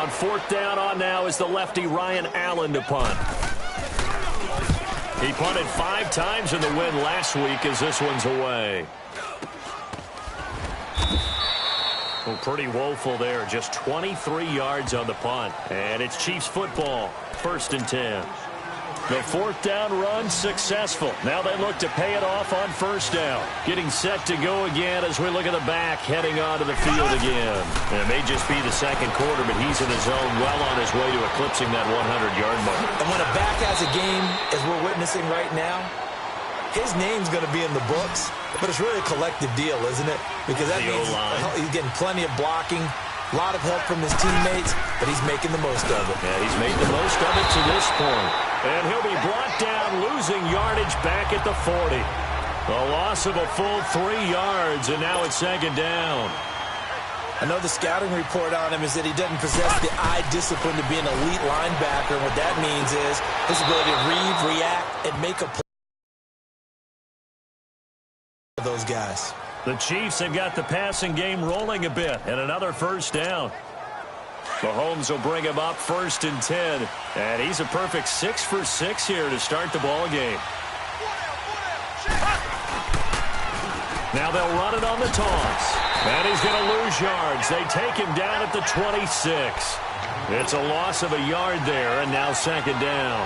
On fourth down on now is the lefty Ryan Allen to punt. He punted 5 times in the win last week as this one's away. Well, pretty woeful there. Just 23 yards on the punt. And it's Chiefs football. 1st and 10. The fourth down run successful. Now they look to pay it off on 1st down. Getting set to go again as we look at the back heading onto the field again. And it may just be the second quarter, but he's in his zone well on his way to eclipsing that 100-yard mark. And when a back has a game, as we're witnessing right now, his name's going to be in the books, but it's really a collective deal, isn't it? Because that means he's getting plenty of blocking, a lot of help from his teammates, but he's making the most of it. Yeah, he's made the most of it to this point. And he'll be brought down, losing yardage back at the 40. A loss of a full 3 yards, and now it's 2nd down. I know the scouting report on him is that he doesn't possess the eye discipline to be an elite linebacker. And what that means is his ability to read, react, and make a play. Those guys. The Chiefs have got the passing game rolling a bit, and another 1st down. Mahomes will bring him up 1st and 10, and he's a perfect 6 for 6 here to start the ball game. Now they'll run it on the toss, and he's going to lose yards. They take him down at the 26. It's a loss of a yard there, and now 2nd down.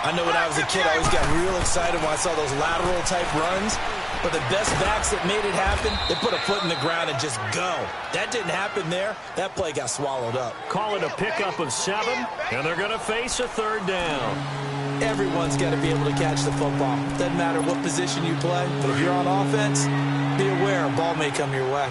I know when I was a kid, I always got real excited when I saw those lateral-type runs. But the best backs that made it happen, they put a foot in the ground and just go. That didn't happen there. That play got swallowed up. Call it a pickup of 7, and they're going to face a 3rd down. Everyone's got to be able to catch the football. Doesn't matter what position you play, but if you're on offense, be aware a ball may come your way.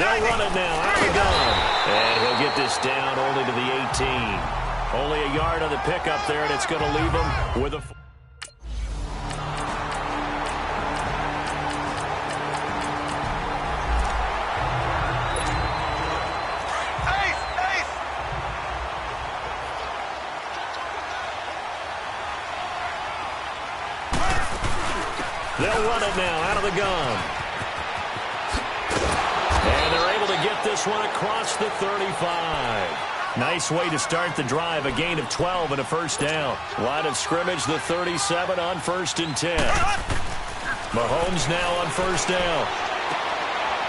They'll run it now out of the gun. And he'll get this down only to the 18. Only a yard on the pickup there, and it's going to leave him with a... They'll run it now out of the gun. And they're able to get this one across the 35. Nice way to start the drive. A gain of 12 and a 1st down. Line of scrimmage, the 37 on 1st and 10. Mahomes now on 1st down.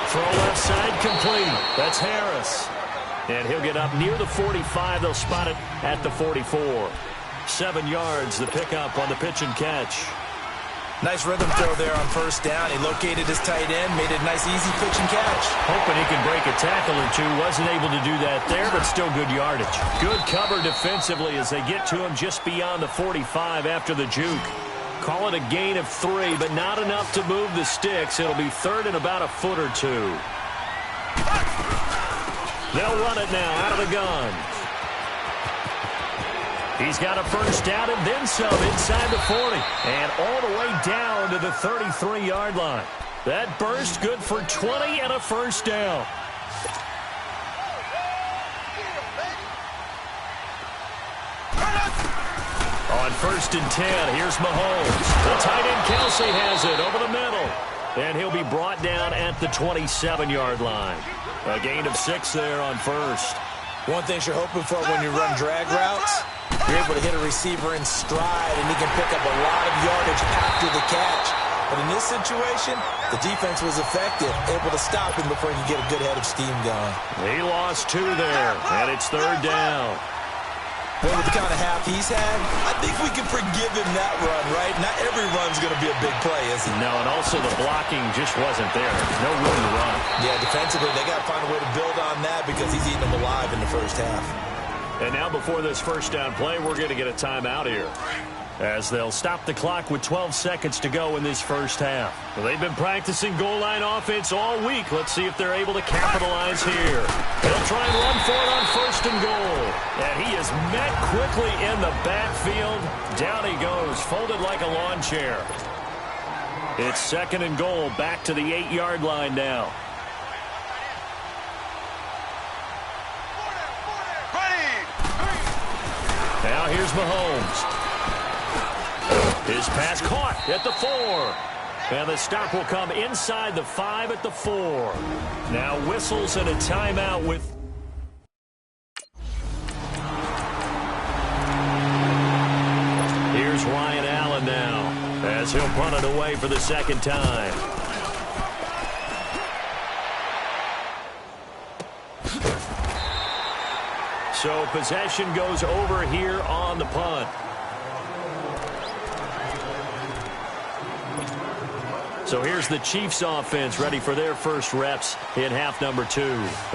Throw left side complete. That's Harris. And he'll get up near the 45. They'll spot it at the 44. 7 yards, the pickup on the pitch and catch. Nice rhythm throw there on 1st down. He located his tight end, made it a nice, easy pitch and catch. Hoping he can break a tackle or two. Wasn't able to do that there, but still good yardage. Good cover defensively as they get to him just beyond the 45 after the juke. Call it a gain of 3, but not enough to move the sticks. It'll be 3rd and about a foot or 2. They'll run it now out of the gun. He's got a 1st down and then some inside the 40. And all the way down to the 33-yard line. That burst good for 20 and a 1st down. On 1st and 10, here's Mahomes. The tight end Kelsey has it over the middle. And he'll be brought down at the 27-yard line. A gain of 6 there on 1st. One thing you're hoping for when you run drag routes, you're able to hit a receiver in stride, and he can pick up a lot of yardage after the catch. But in this situation, the defense was effective, able to stop him before he could get a good head of steam going. He lost 2 there, and it's 3rd down. Well, with the kind of half he's had, I think we can forgive him that run, right? Not every run's going to be a big play, is it? No, and also the blocking just wasn't there. No room to run. Yeah, defensively, they got to find a way to build on that because he's eating them alive in the 1st half. And now before this 1st down play, we're going to get a timeout here, as they'll stop the clock with 12 seconds to go in this 1st half. Well, they've been practicing goal line offense all week. Let's see if they're able to capitalize here. They'll try and run for it on 1st and goal. And he is met quickly in the backfield. Down he goes, folded like a lawn chair. It's 2nd and goal, back to the 8-yard line now. Now here's Mahomes. His pass caught at the 4. And the stop will come inside the 5 at the 4. Now whistles and a timeout with... Here's Ryan Allen now, as he'll punt it away for the second time. So possession goes over here on the punt. So here's the Chiefs offense ready for their first reps in half number 2.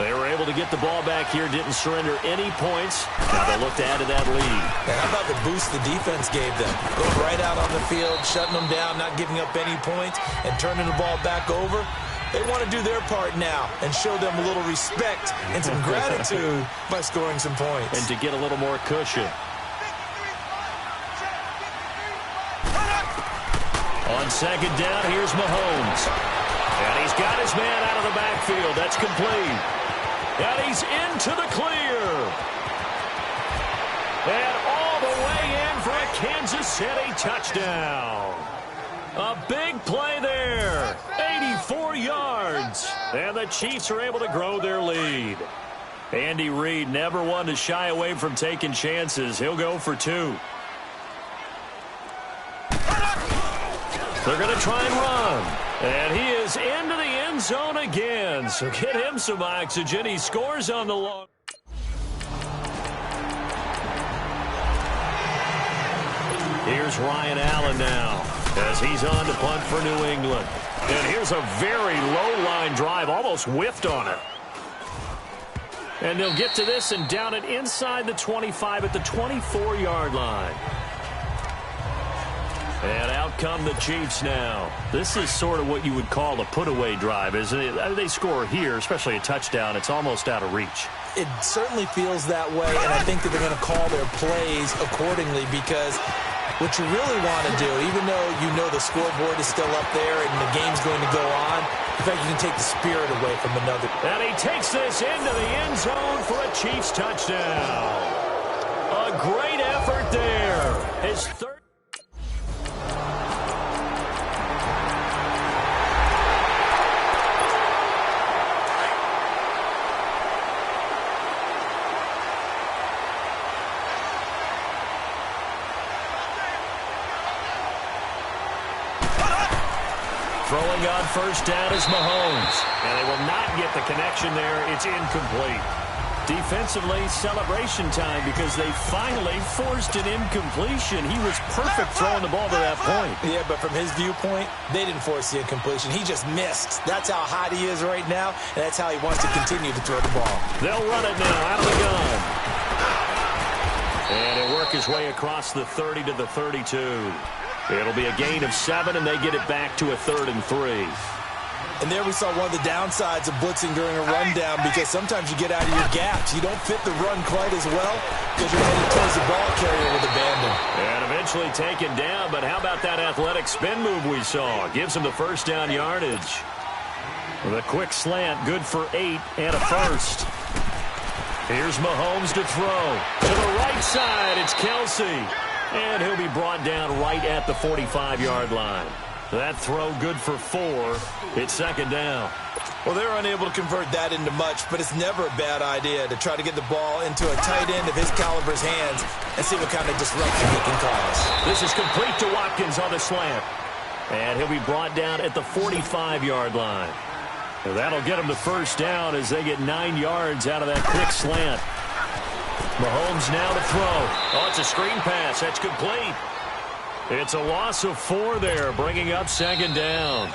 They were able to get the ball back here, didn't surrender any points. Now they look to add to that lead. And how about the boost the defense gave them? Going right out on the field, shutting them down, not giving up any points, and turning the ball back over. They want to do their part now and show them a little respect and some gratitude by scoring some points. And to get a little more cushion. On second down, here's Mahomes. And he's got his man out of the backfield. That's complete. And he's into the clear. And all the way in for a Kansas City touchdown. A big play there. 84 yards. And the Chiefs are able to grow their lead. Andy Reid never one to shy away from taking chances. He'll go for 2. They're going to try and run. And he is into the end zone again. So get him some oxygen. He scores on the long. Here's Ryan Allen now, as he's on to punt for New England. And here's a very low-line drive, almost whiffed on it. And they'll get to this and down it inside the 25 at the 24-yard line. And out come the Chiefs now. This is sort of what you would call a put-away drive, isn't it? They score here, especially a touchdown. It's almost out of reach. It certainly feels that way, and I think that they're going to call their plays accordingly because what you really want to do, even though you know the scoreboard is still up there and the game's going to go on, in fact, you can take the spirit away from another. And he takes this into the end zone for a Chiefs touchdown. A great effort there. His third. Throwing on first down is Mahomes. And they will not get the connection there. It's incomplete. Defensively, celebration time because they finally forced an incompletion. He was perfect throwing the ball to that point. Yeah, but from his viewpoint, they didn't force the incompletion. He just missed. That's how hot he is right now, and that's how he wants to continue to throw the ball. They'll run it now out of the gun. And he'll work his way across the 30 to the 32. It'll be a gain of 7, and they get it back to a 3rd and 3. And there we saw one of the downsides of blitzing during a rundown because sometimes you get out of your gaps. You don't fit the run quite as well because you're headed towards the ball carrier with abandon. And eventually taken down, but how about that athletic spin move we saw? Gives him the first down yardage. With a quick slant, good for 8 and a first. Here's Mahomes to throw. To the right side, it's Kelsey. And he'll be brought down right at the 45-yard line. That throw good for 4. It's second down. Well, they're unable to convert that into much, but it's never a bad idea to try to get the ball into a tight end of his caliber's hands and see what kind of disruption he can cause. This is complete to Watkins on the slant. And he'll be brought down at the 45-yard line. And that'll get him the first down as they get 9 yards out of that quick slant. Mahomes now to throw. Oh, it's a screen pass. That's complete. It's a loss of 4 there, bringing up second down.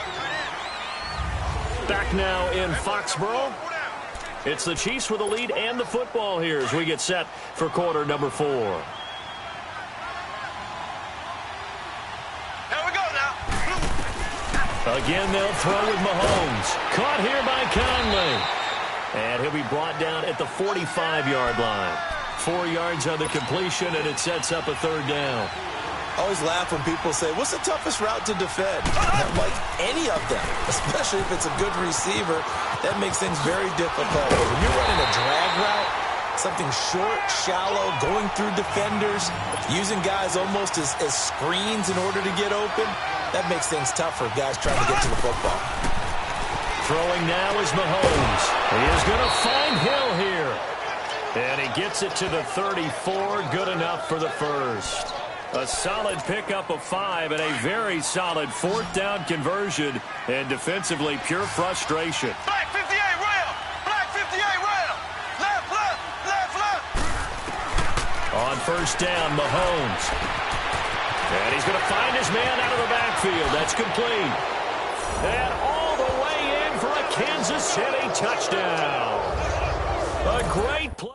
Back now in Foxborough. It's the Chiefs with the lead and the football here as we get set for quarter number 4. Here we go now. Again, they'll throw with Mahomes. Caught here by Conley. And he'll be brought down at the 45-yard line. 4 yards on the completion, and it sets up a 3rd down. I always laugh when people say, what's the toughest route to defend? Not like any of them, especially if it's a good receiver. That makes things very difficult. But when you're running a drag route, something short, shallow, going through defenders, using guys almost as screens in order to get open, That makes things tough for guys trying to get to the football. Throwing now is Mahomes. He is going to find Hill here. And he gets it to the 34. Good enough for the first. A solid pickup of 5 and a very solid fourth down conversion. And defensively, pure frustration. Black 58 rail. Black 58 rail. Left, left, left, left. On first down, Mahomes. And he's going to find his man out of the backfield. That's complete. And all the way in for a Kansas City touchdown. A great play.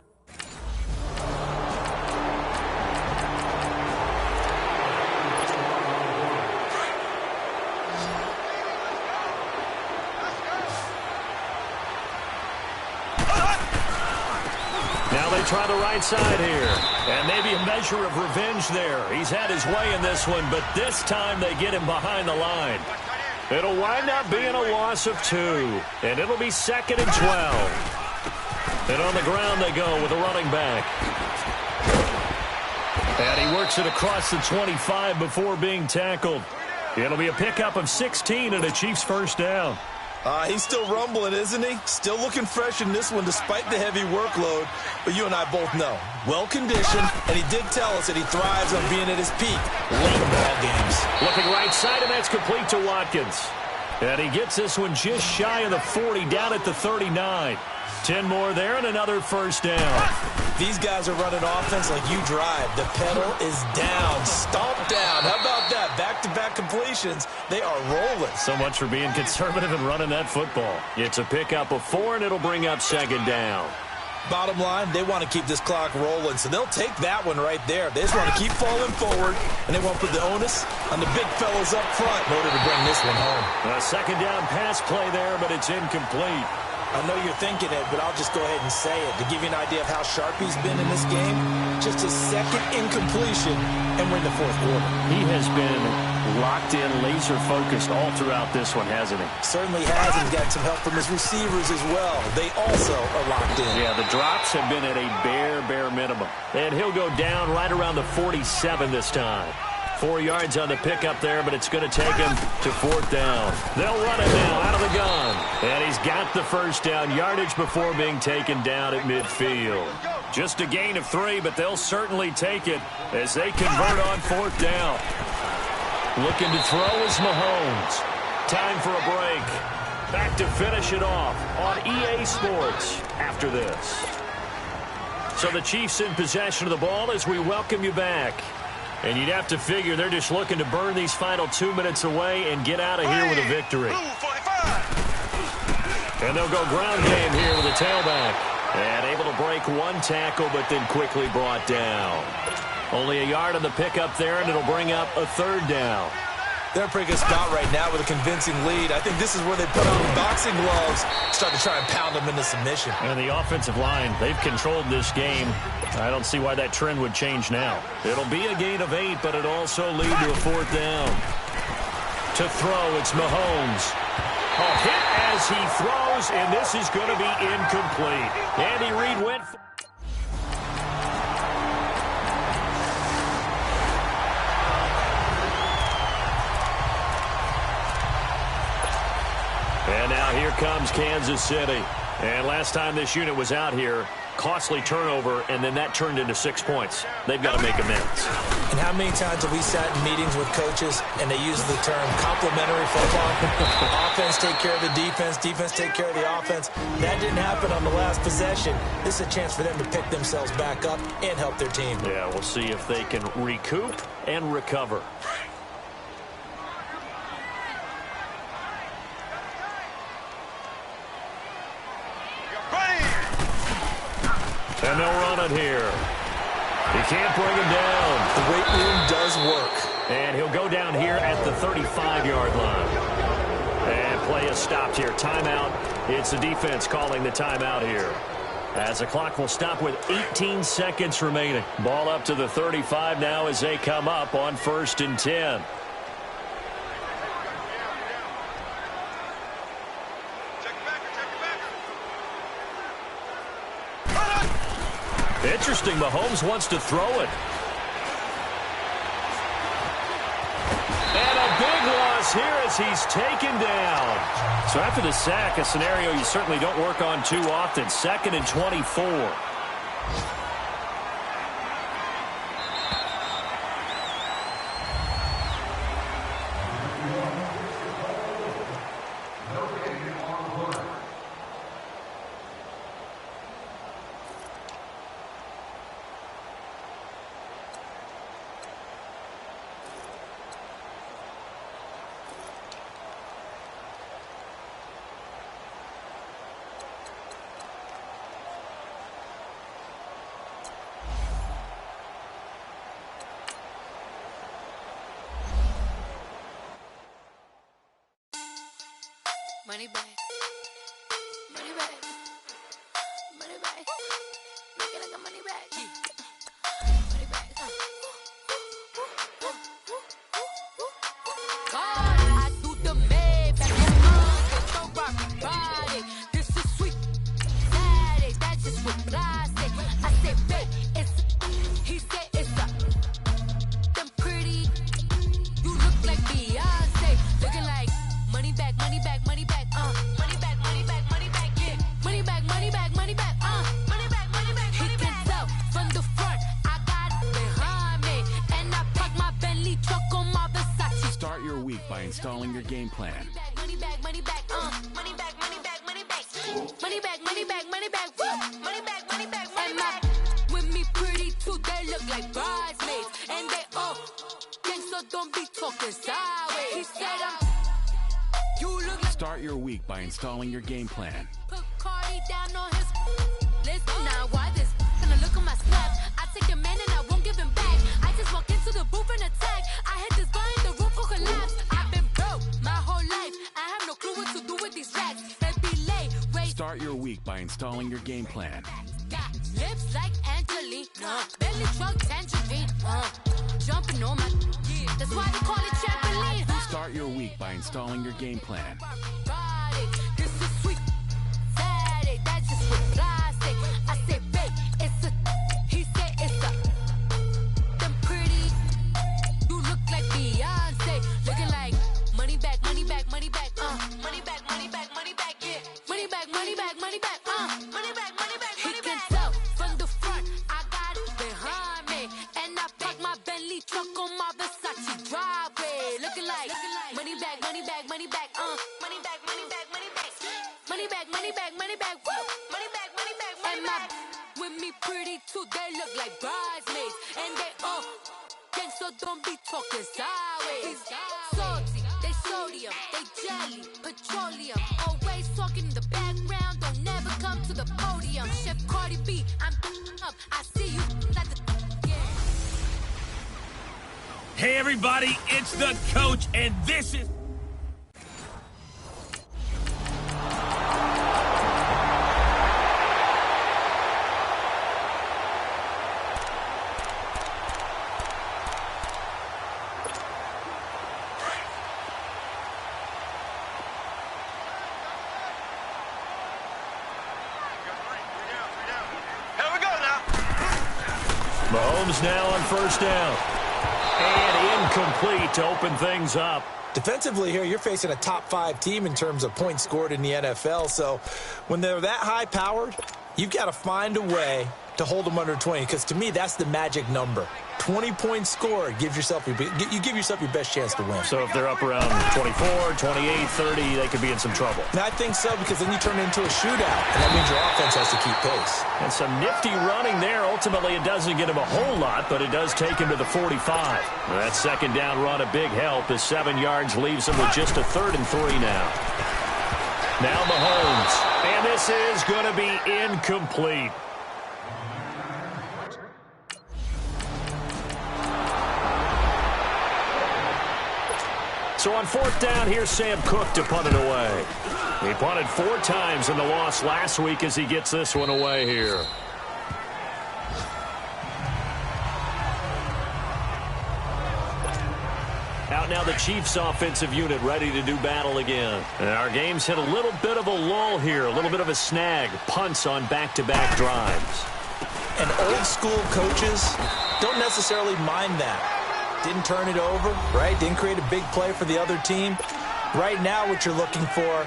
Now they try the right side here. And maybe a measure of revenge there. He's had his way in this one, but this time they get him behind the line. It'll wind up being a loss of 2. And it'll be 2nd and 12. And on the ground they go with a running back. And he works it across the 25 before being tackled. It'll be a pickup of 16 and a Chiefs first down. He's still rumbling, isn't he? Still looking fresh in this one despite the heavy workload. But you and I both know, well-conditioned, and he did tell us that he thrives on being at his peak late in ball games. Looking right side, and that's complete to Watkins. And he gets this one just shy of the 40, down at the 39. 10 more there and another first down. These guys are running offense like you drive. The pedal is down, stomp down. How about that? Back-to-back completions. They are rolling. So much for being conservative and running that football. It's a pickup of 4, and it'll bring up 2nd down. Bottom line, they want to keep this clock rolling, so they'll take that one right there. They just want to keep falling forward, and they won't put the onus on the big fellows up front in order to bring this one home. A 2nd down pass play there, but it's incomplete. I know you're thinking it, but I'll just go ahead and say it. To give you an idea of how sharp he's been in this game, just his 2nd incompletion, and we're in the 4th quarter. He has been locked in, laser-focused all throughout this one, hasn't he? Certainly has, and he's got some help from his receivers as well. They also are locked in. Yeah, the drops have been at a bare minimum. And he'll go down right around the 47 this time. 4 yards on the pickup there, but it's going to take him to 4th down. They'll run it now out of the gun. And he's got the first down yardage before being taken down at midfield. Just a gain of 3, but they'll certainly take it as they convert on 4th down. Looking to throw is Mahomes. Time for a break. Back to finish it off on EA Sports after this. So the Chiefs in possession of the ball as we welcome you back. And you'd have to figure they're just looking to burn these final 2 minutes away and get out of here with a victory. And they'll go ground game here with a tailback. And able to break 1 tackle, but then quickly brought down. Only a yard on the pickup there, and it'll bring up a 3rd down. They're in a pretty good spot right now with a convincing lead. I think this is where they put on boxing gloves, start to try and pound them into submission. And the offensive line, they've controlled this game. I don't see why that trend would change now. It'll be a gain of 8, but it'll also lead to a 4th down. To throw, it's Mahomes. A hit as he throws, and this is going to be incomplete. Andy Reid went for And now here comes Kansas City. And last time this unit was out here, costly turnover, and then that turned into 6 points. They've got to make amends. And how many times have we sat in meetings with coaches and they use the term complementary football? Offense take care of the defense, defense take care of the offense. That didn't happen on the last possession. This is a chance for them to pick themselves back up and help their team. Yeah, we'll see if they can recoup and recover. And they'll run it here. He can't bring him down. The weight room does work. And he'll go down here at the 35-yard line. And play is stopped here. Timeout. It's the defense calling the timeout here. As the clock will stop with 18 seconds remaining. Ball up to the 35 now as they come up on 1st and 10. Interesting, Mahomes wants to throw it. And a big one here as he's taken down. So after the sack, a scenario you certainly don't work on too often. 2nd and 24. Money back. Money back. Money back. Make it like a money back. Money back. God, I do the Maybach. Don't rock my body. This is sweet. Daddy, that's just what I say. I say, babe, it's. He said it's a. Them pretty. You look like Beyonce. Looking like money back, money back, money back. Money back, money back, money back, yeah. Money back, money back, money back, money back, money back, money back. He can tell from the front, I got it behind me. And I park my Bentley truck on my Versace. Start your week by installing your game plan. Money back, money back, money back, money back, money back. Money back, money back, money back, money back, money back, money back. With me pretty too, they look like bridesmaids. And they all gang, so don't be talking sideways. He said you look like. Start your week by installing your game plan. Put Cardi down on his. Listen now, why this? Gonna look at my snap. I take a man and I won't give him back. I just walk into the booth and attack. I hit this guy in the roof will collapse. I've been broke my whole life. I have no clue what to do with these racks. They be late. Wait. Start your week by installing your game plan. Got lips like Angelina. Belly truck tangerine. Jumping on my. That's why they call it trampoline. Start your week by installing your game plan. This is sweet. Daddy, that's just what I say. I say, babe, it's a. He said it's a. Them pretty. You look like Beyonce. Looking like money back, money back, money back. Money back, money back, money back, yeah. Money back, money back, money back. Money back, money back, money back. He can tell from the front, I got it behind me. And I park my Bentley truck on my Versace driveway. Looking like money back, money back, money back. Money back, money back, money back. Money back, money back, money back. Money back, money back, money back. With me pretty too, they look like bridesmaids. And they all gang, so don't be talking sideways. Salty, they sodium, they jelly, petroleum. Always talking in the background, don't never come to the podium. Chef Cardi B, I'm up. I see you at the. Hey everybody, it's the coach, and this is... Here we go now. Mahomes now on first down. And incomplete to open things up. Defensively here, you're facing a top 5 team in terms of points scored in the NFL. So when they're that high-powered, you've got to find a way to hold them under 20, because to me, that's the magic number. 20 points scored gives yourself you give yourself your best chance to win. So if they're up around 24, 28, 30, they could be in some trouble. And I think so, because then you turn it into a shootout, and that means your offense has to keep pace. And some nifty running there. Ultimately, it doesn't get him a whole lot, but it does take him to the 45. That second down run, a big help, as 7 yards leaves him with just a 3rd and 3 now. Now Mahomes, and this is going to be incomplete. So on 4th down, here's Sam Cook to punt it away. He punted 4 times in the loss last week as he gets this one away here. Out now the Chiefs offensive unit ready to do battle again. And our game's hit a little bit of a lull here, a little bit of a snag. Punts on back-to-back drives. And old school coaches don't necessarily mind that. Didn't turn it over, right? Didn't create a big play for the other team. Right now what you're looking for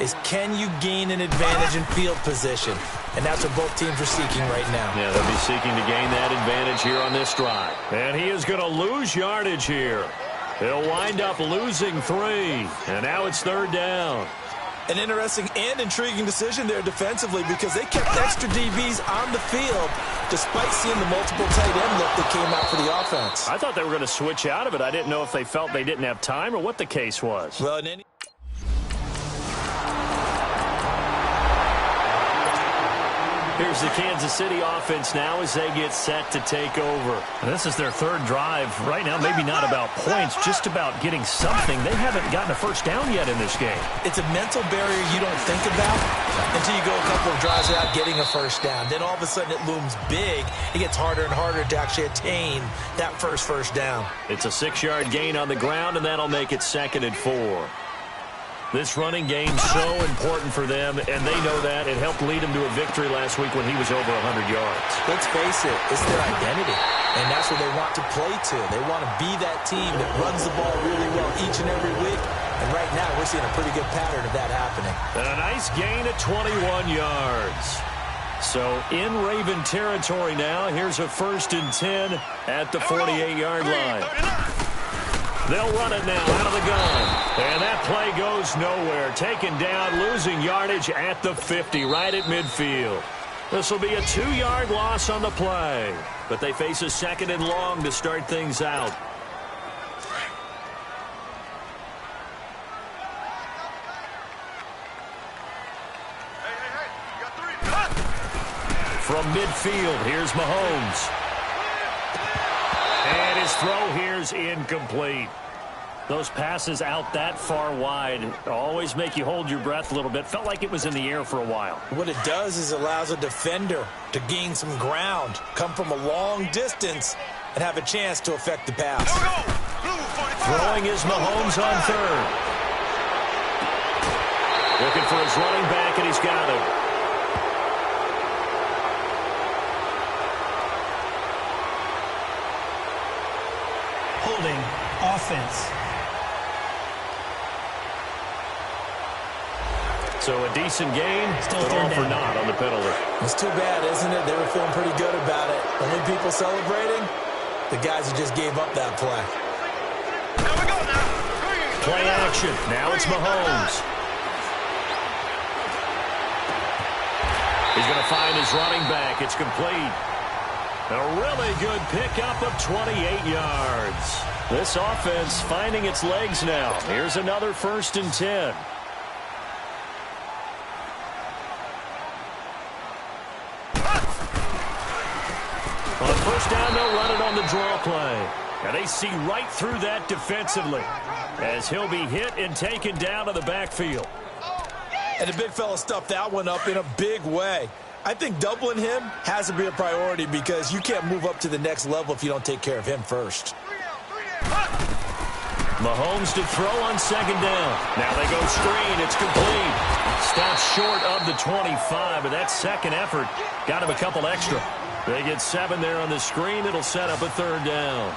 is, can you gain an advantage in field position? And that's what both teams are seeking right now. Yeah, they'll be seeking to gain that advantage here on this drive. And he is going to lose yardage here. He'll wind up losing 3. And now it's 3rd down. An interesting and intriguing decision there defensively, because they kept extra DBs on the field despite seeing the multiple tight end look that came out for the offense. I thought they were going to switch out of it. I didn't know if they felt they didn't have time or what the case was. Well, in any... Here's the Kansas City offense now as they get set to take over. This is their 3rd drive. Right now, maybe not about points, just about getting something. They haven't gotten a first down yet in this game. It's a mental barrier you don't think about until you go a couple of drives without getting a first down. Then all of a sudden it looms big. It gets harder and harder to actually attain that first down. It's a 6-yard gain on the ground, and that'll make it 2nd and 4. This running game so important for them, and they know that. It helped lead them to a victory last week when he was over 100 yards. Let's face it, it's their identity, and that's what they want to play to. They want to be that team that runs the ball really well each and every week, and right now we're seeing a pretty good pattern of that happening. And a nice gain at 21 yards. So in Raven territory now, here's a 1st and 10 at the 48-yard line. They'll run it now out of the gun. And that play goes nowhere. Taken down, losing yardage at the 50, right at midfield. This will be a 2-yard loss on the play. But they face a 2nd and long to start things out. From midfield, here's Mahomes. And his throw here's incomplete. Those passes out that far wide always make you hold your breath a little bit. Felt like it was in the air for a while. What it does is allows a defender to gain some ground, come from a long distance, and have a chance to affect the pass. Throwing is Mahomes on 3rd. Looking for his running back, and he's got him. Holding offense. So a decent gain, Still but 3rd all for down. naught on the penalty. It's too bad, isn't it? They were feeling pretty good about it. Only people celebrating, the guys who just gave up that play. Play action. Now it's Mahomes. He's going to find his running back. It's complete. A really good pickup of 28 yards. This offense finding its legs now. Here's another 1st and 10. On 1st down, they'll run it on the draw play. And they see right through that defensively as he'll be hit and taken down to the backfield. And the big fella stuffed that one up in a big way. I think doubling him has to be a priority, because you can't move up to the next level if you don't take care of him first. Mahomes to throw on 2nd down. Now they go screen. It's complete. Stops short of the 25, but that 2nd effort got him a couple extra. They get 7 there on the screen. It'll set up a 3rd down.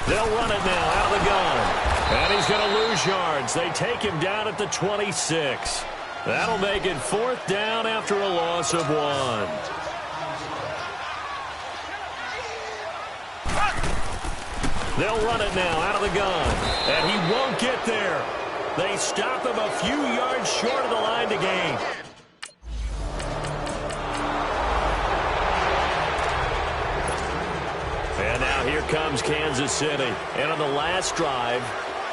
They'll run it now out of the gun. And he's going to lose yards. They take him down at the 26. That'll make it 4th down after a loss of 1. They'll run it now out of the gun. And he won't get there. They stop him a few yards short of the line to gain. And now here comes Kansas City. And on the last drive,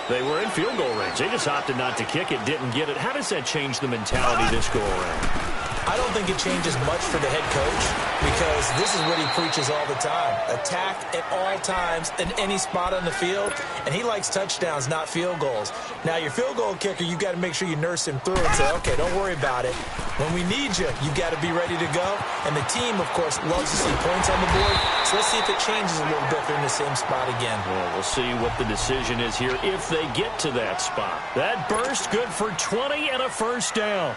they were in field goal range. They just opted not to kick it, didn't get it. How does that change the mentality this go around? I don't think it changes much for the head coach, because this is what he preaches all the time. Attack at all times in any spot on the field, and he likes touchdowns, not field goals. Now, your field goal kicker, you got to make sure you nurse him through and say, okay, don't worry about it. When we need you, you got to be ready to go. And the team, of course, loves to see points on the board. So let's see if it changes a little bit if they're in the same spot again. Well, we'll see what the decision is here if they get to that spot. That burst good for 20 and a 1st down.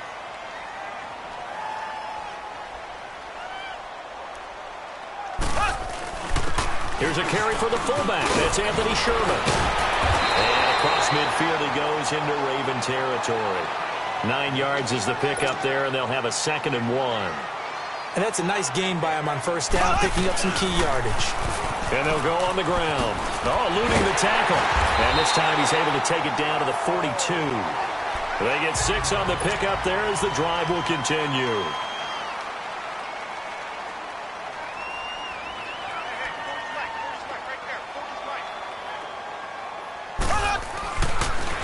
Here's a carry for the fullback. That's Anthony Sherman. And across midfield he goes into Raven territory. 9 yards is the pickup there, and they'll have a 2nd and 1. And that's a nice gain by him on first down, picking up some key yardage. And they'll go on the ground. Oh, eluding the tackle. And this time he's able to take it down to the 42. They get 6 on the pickup there as the drive will continue.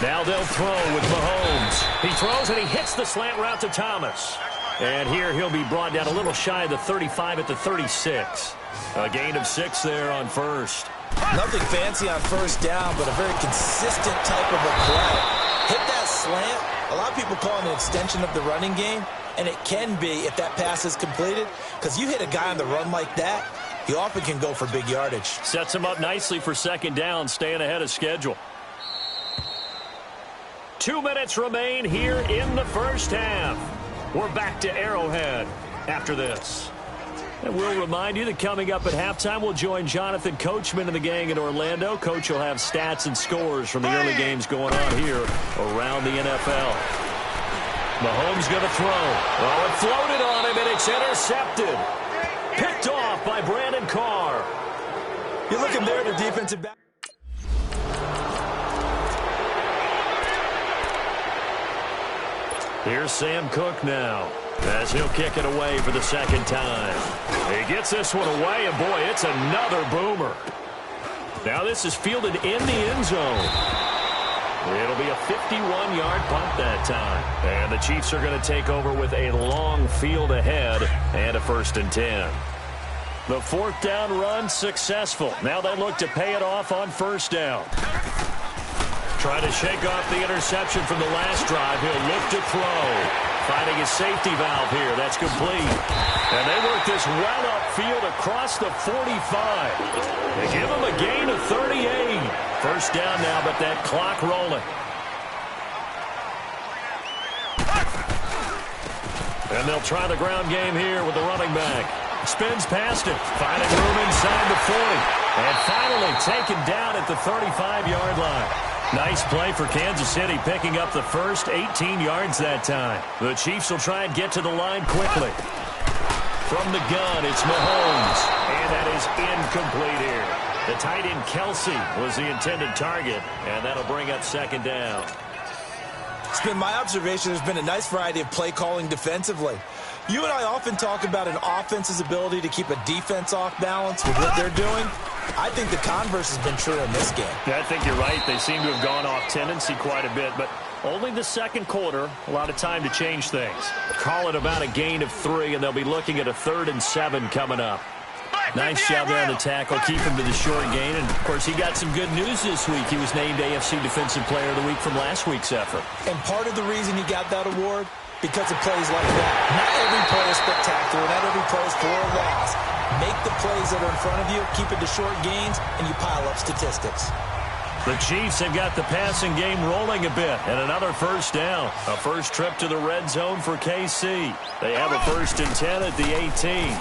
Now they'll throw with Mahomes. He throws and he hits the slant route to Thomas. And here he'll be brought down a little shy of the 35 at the 36. A gain of 6 there on first. Nothing fancy on first down, but a very consistent type of a play. Hit that slant. A lot of people call it an extension of the running game, and it can be if that pass is completed, because you hit a guy on the run like that, he often can go for big yardage. Sets him up nicely for 2nd down, staying ahead of schedule. 2 minutes remain here in the first half. We're back to Arrowhead after this. And we'll remind you that coming up at halftime, we'll join Jonathan Coachman and the gang in Orlando. Coach will have stats and scores from the early games going on here around the NFL. Mahomes going to throw. Oh, it floated on him, and it's intercepted. Picked off by Brandon Carr. You're looking there at the defensive back. Here's Sam Cook now as he'll kick it away for the 2nd time. He gets this one away, and boy, it's another boomer. Now this is fielded in the end zone. It'll be a 51-yard punt that time. And the Chiefs are going to take over with a long field ahead and a 1st and 10. The 4th down run successful. Now they look to pay it off on 1st down. Trying to shake off the interception from the last drive. He'll look to throw. Finding his safety valve here. That's complete. And they work this well upfield across the 45. They give him a gain of 38. 1st down now, but that clock rolling. And they'll try the ground game here with the running back. Spins past it. Finding room inside the 40. And finally taken down at the 35-yard line. Nice play for Kansas City, picking up the first 18 yards that time. The Chiefs will try and get to the line quickly. From the gun, it's Mahomes. And that is incomplete here. The tight end Kelsey was the intended target, and that'll bring up 2nd down. It's been my observation there's been a nice variety of play calling defensively. You and I often talk about an offense's ability to keep a defense off balance with what they're doing. I think the converse has been true in this game. Yeah, I think you're right. They seem to have gone off tendency quite a bit, but only the 2nd quarter, a lot of time to change things. Call it about a gain of 3, and they'll be looking at a 3rd and 7 coming up. Nice job there on the tackle, keep him to the short gain, and of course he got some good news this week. He was named AFC Defensive Player of the Week from last week's effort. And part of the reason he got that award, because of plays like that. Not every play is spectacular, not every play is for a loss. Make the plays that are in front of you, keep it to short gains, and you pile up statistics. The Chiefs have got the passing game rolling a bit, and another 1st down. A first trip to the red zone for KC. They have a 1st and 10 at the 18.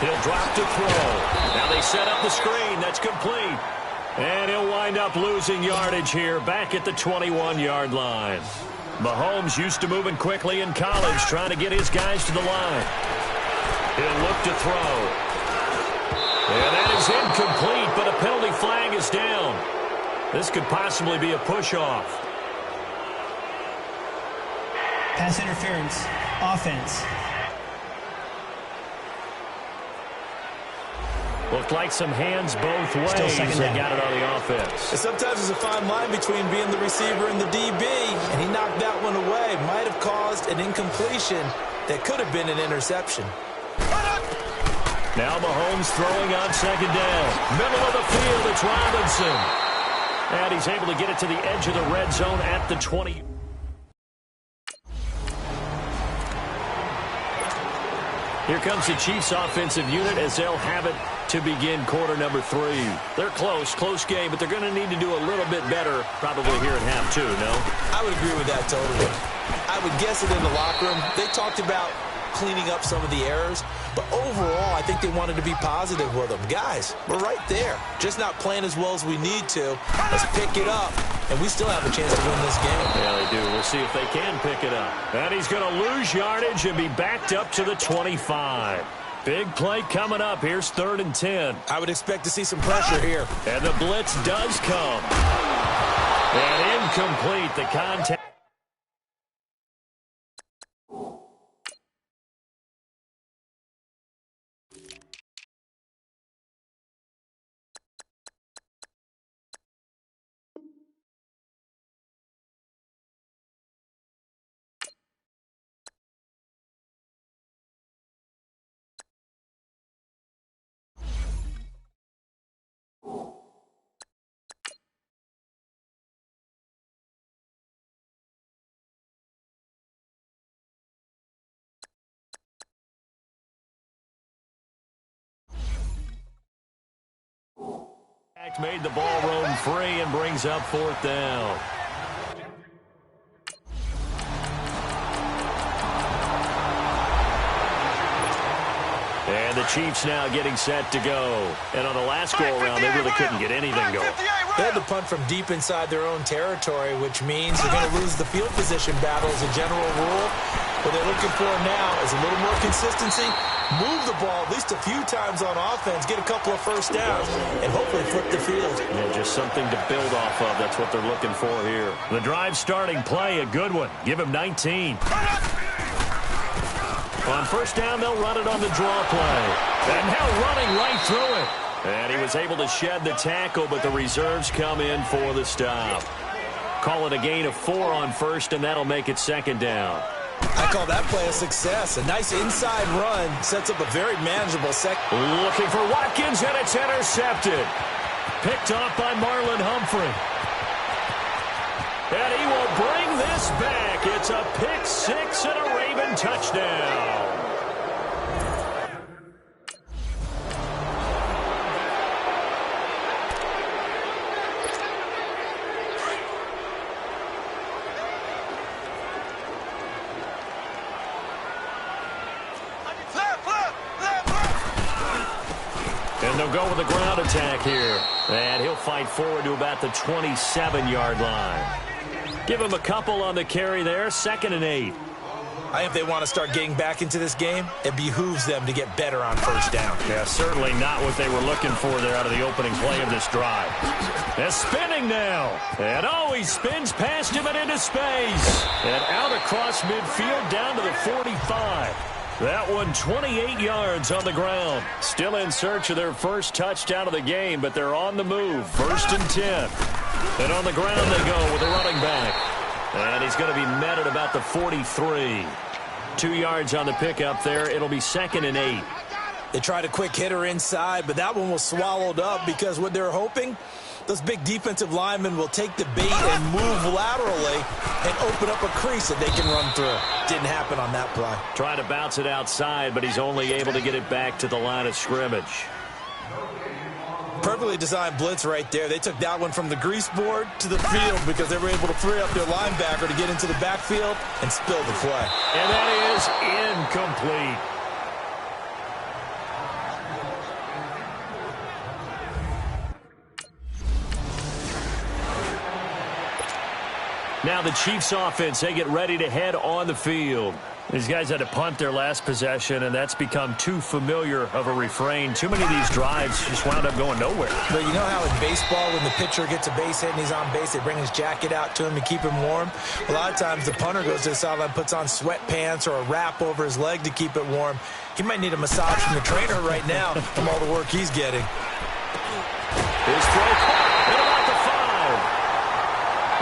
He'll drop to throw. Now they set up the screen. That's complete. And he'll wind up losing yardage here back at the 21-yard line. Mahomes used to moving quickly in college, trying to get his guys to the line. He'll look to throw. And that is incomplete, but a penalty flag is down. This could possibly be a push-off. Pass interference. Offense. Looked like some hands both ways. They got it on the offense. And sometimes there's a fine line between being the receiver and the DB, and he knocked that one away. Might have caused an incompletion that could have been an interception. Now Mahomes throwing on 2nd down. Middle of the field, it's Robinson. And he's able to get it to the edge of the red zone at the 20. Here comes the Chiefs offensive unit as they'll have it to begin quarter number 3. They're close game, but they're going to need to do a little bit better probably here at half 2, no? I would agree with that totally. I would guess it in the locker room. They talked about cleaning up some of the errors. But overall, I think they wanted to be positive with them. Guys, we're right there. Just not playing as well as we need to. Let's pick it up, and we still have a chance to win this game. Yeah, they do. We'll see if they can pick it up. And he's going to lose yardage and be backed up to the 25. Big play coming up. Here's 3rd and 10. I would expect to see some pressure here. And the blitz does come. And incomplete. The contact. Made the ball roam free and brings up 4th down. And the Chiefs now getting set to go. And on the last go-around, they really couldn't get anything going. They had to punt from deep inside their own territory, which means they're going to lose the field position battle as a general rule. What they're looking for now is a little more consistency, move the ball at least a few times on offense, get a couple of first downs, and hopefully flip the field. Yeah, just something to build off of. That's what they're looking for here. The drive starting play, a good one. Give him 19. On 1st down, they'll run it on the draw play. And now running right through it. And he was able to shed the tackle, but the reserves come in for the stop. Call it a gain of 4 on 1st, and that'll make it 2nd down. I call that play a success. A nice inside run sets up a very manageable second. Looking for Watkins, and it's intercepted. Picked off by Marlon Humphrey. And he will bring this back. It's a pick 6 and a Raven touchdown. And they'll go with a ground attack here. And he'll fight forward to about the 27-yard line. Give him a couple on the carry there. 2nd and 8. I think if they want to start getting back into this game, it behooves them to get better on 1st down. Yeah, certainly not what they were looking for there out of the opening play of this drive. They're spinning now. And he spins past him and into space. And out across midfield down to the 45. That one 28 yards on the ground. Still in search of their first touchdown of the game, but they're on the move. 1st and 10. And on the ground they go with a running back. And he's going to be met at about the 43. 2 yards on the pickup there. It'll be 2nd and 8. They tried a quick hitter inside, but that one was swallowed up because what they're hoping, those big defensive linemen will take the bait and move laterally and open up a crease that they can run through. Didn't happen on that play. Trying to bounce it outside, but he's only able to get it back to the line of scrimmage. Perfectly designed blitz right there. They took that one from the grease board to the field because they were able to free up their linebacker to get into the backfield and spill the play. And that is incomplete. Now the Chiefs offense, they get ready to head on the field. These guys had to punt their last possession, and that's become too familiar of a refrain. Too many of these drives just wound up going nowhere. But you know how in baseball, when the pitcher gets a base hit and he's on base, they bring his jacket out to him to keep him warm? A lot of times the punter goes to the sideline, puts on sweatpants or a wrap over his leg to keep it warm. He might need a massage from the trainer right now from all the work he's getting. His throw caught at about the 5.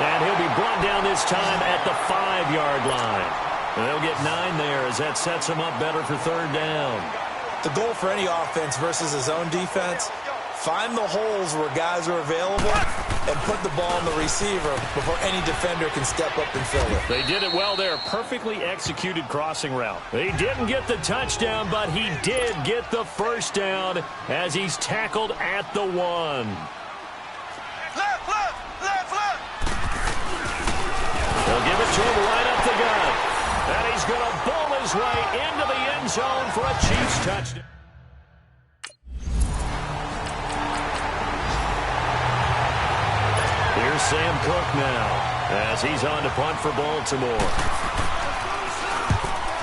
And he'll be brought down this time at the 5-yard line. They'll get 9 there as that sets him up better for 3rd down. The goal for any offense versus his own defense, find the holes where guys are available and put the ball on the receiver before any defender can step up and fill it. They did it well there. Perfectly executed crossing route. They didn't get the touchdown, but he did get the 1st down as he's tackled at the 1. They'll give it to him right up the gut. And he's going to bowl his his way into the end zone for a Chiefs touchdown. Here's Sam Cook now as he's on to punt for Baltimore.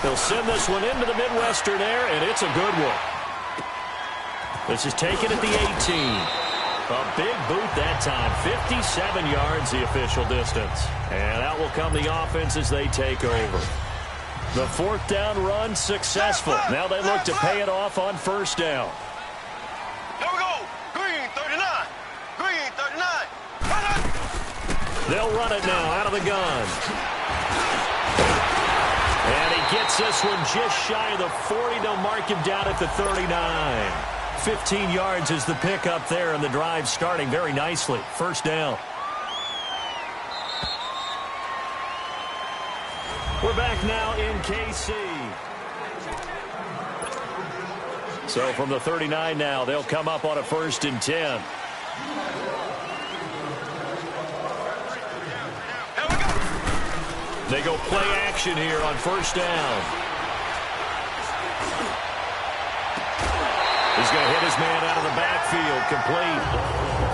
He'll send this one into the Midwestern air, and it's a good one. This is taken at the 18. A big boot that time. 57 yards, the official distance. And out will come the offense as they take over. The fourth down run successful. Now they look to pay it off on first down. Here we go. Green 39. Green 39. They'll run it now out of the gun. And he gets this one just shy of the 40. They'll mark him down at the 39. 15 yards is the pickup there, and the drive starting very nicely. First down. We're back now in KC. So from the 39 now, they'll come up on a 1st and 10. They go play action here on first down. He's going to hit his man out of the backfield, complete.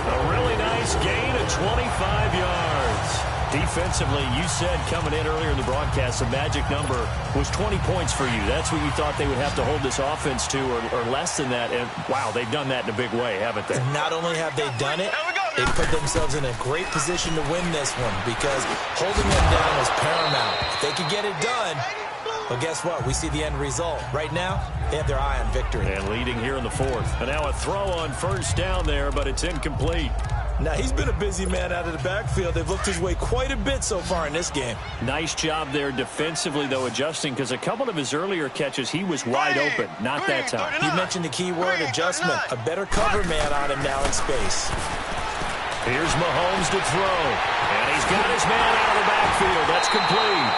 A really nice gain of 25 yards. Defensively, you said coming in earlier in the broadcast, the magic number was 20 points for you. That's what you thought they would have to hold this offense to, or less than that. And, wow, they've done that in a big way, haven't they? And not only have they done it, they put themselves in a great position to win this one because holding them down was paramount. If they could get it done, well, guess what? We see the end result. Right now, they have their eye on victory. And leading here in the fourth. And now a throw on first down there, but it's incomplete. Now, he's been a busy man out of the backfield. They've looked his way quite a bit so far in this game. Nice job there defensively, though, adjusting, because a couple of his earlier catches, he was wide open. Not that time. You mentioned the key word, adjustment. A better cover man on him now in space. Here's Mahomes to throw. And he's got his man out of the backfield. That's complete.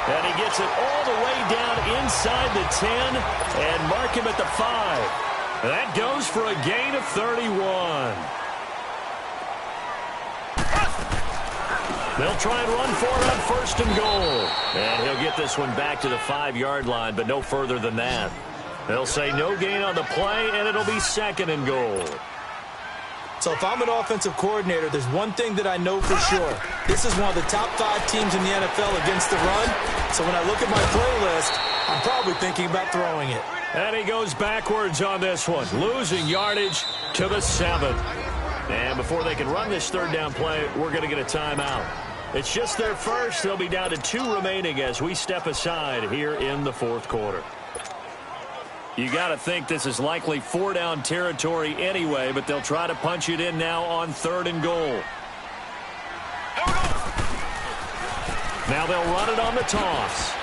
And he gets it all the way down inside the 10 and mark him at the 5. That goes for a gain of 31. They'll try and run for it on first and goal. And he'll get this one back to the 5-yard line, but no further than that. They'll say no gain on the play, and it'll be 2nd and goal. So if I'm an offensive coordinator, there's one thing that I know for sure. This is one of the top 5 teams in the NFL against the run. So when I look at my playlist, I'm probably thinking about throwing it. And he goes backwards on this one, losing yardage to the 7. And before they can run this third down play, we're going to get a timeout. It's just their first. They'll be down to 2 remaining as we step aside here in the fourth quarter. You got to think this is likely 4-down territory anyway, but they'll try to punch it in now on 3rd and goal. Now they'll run it on the toss.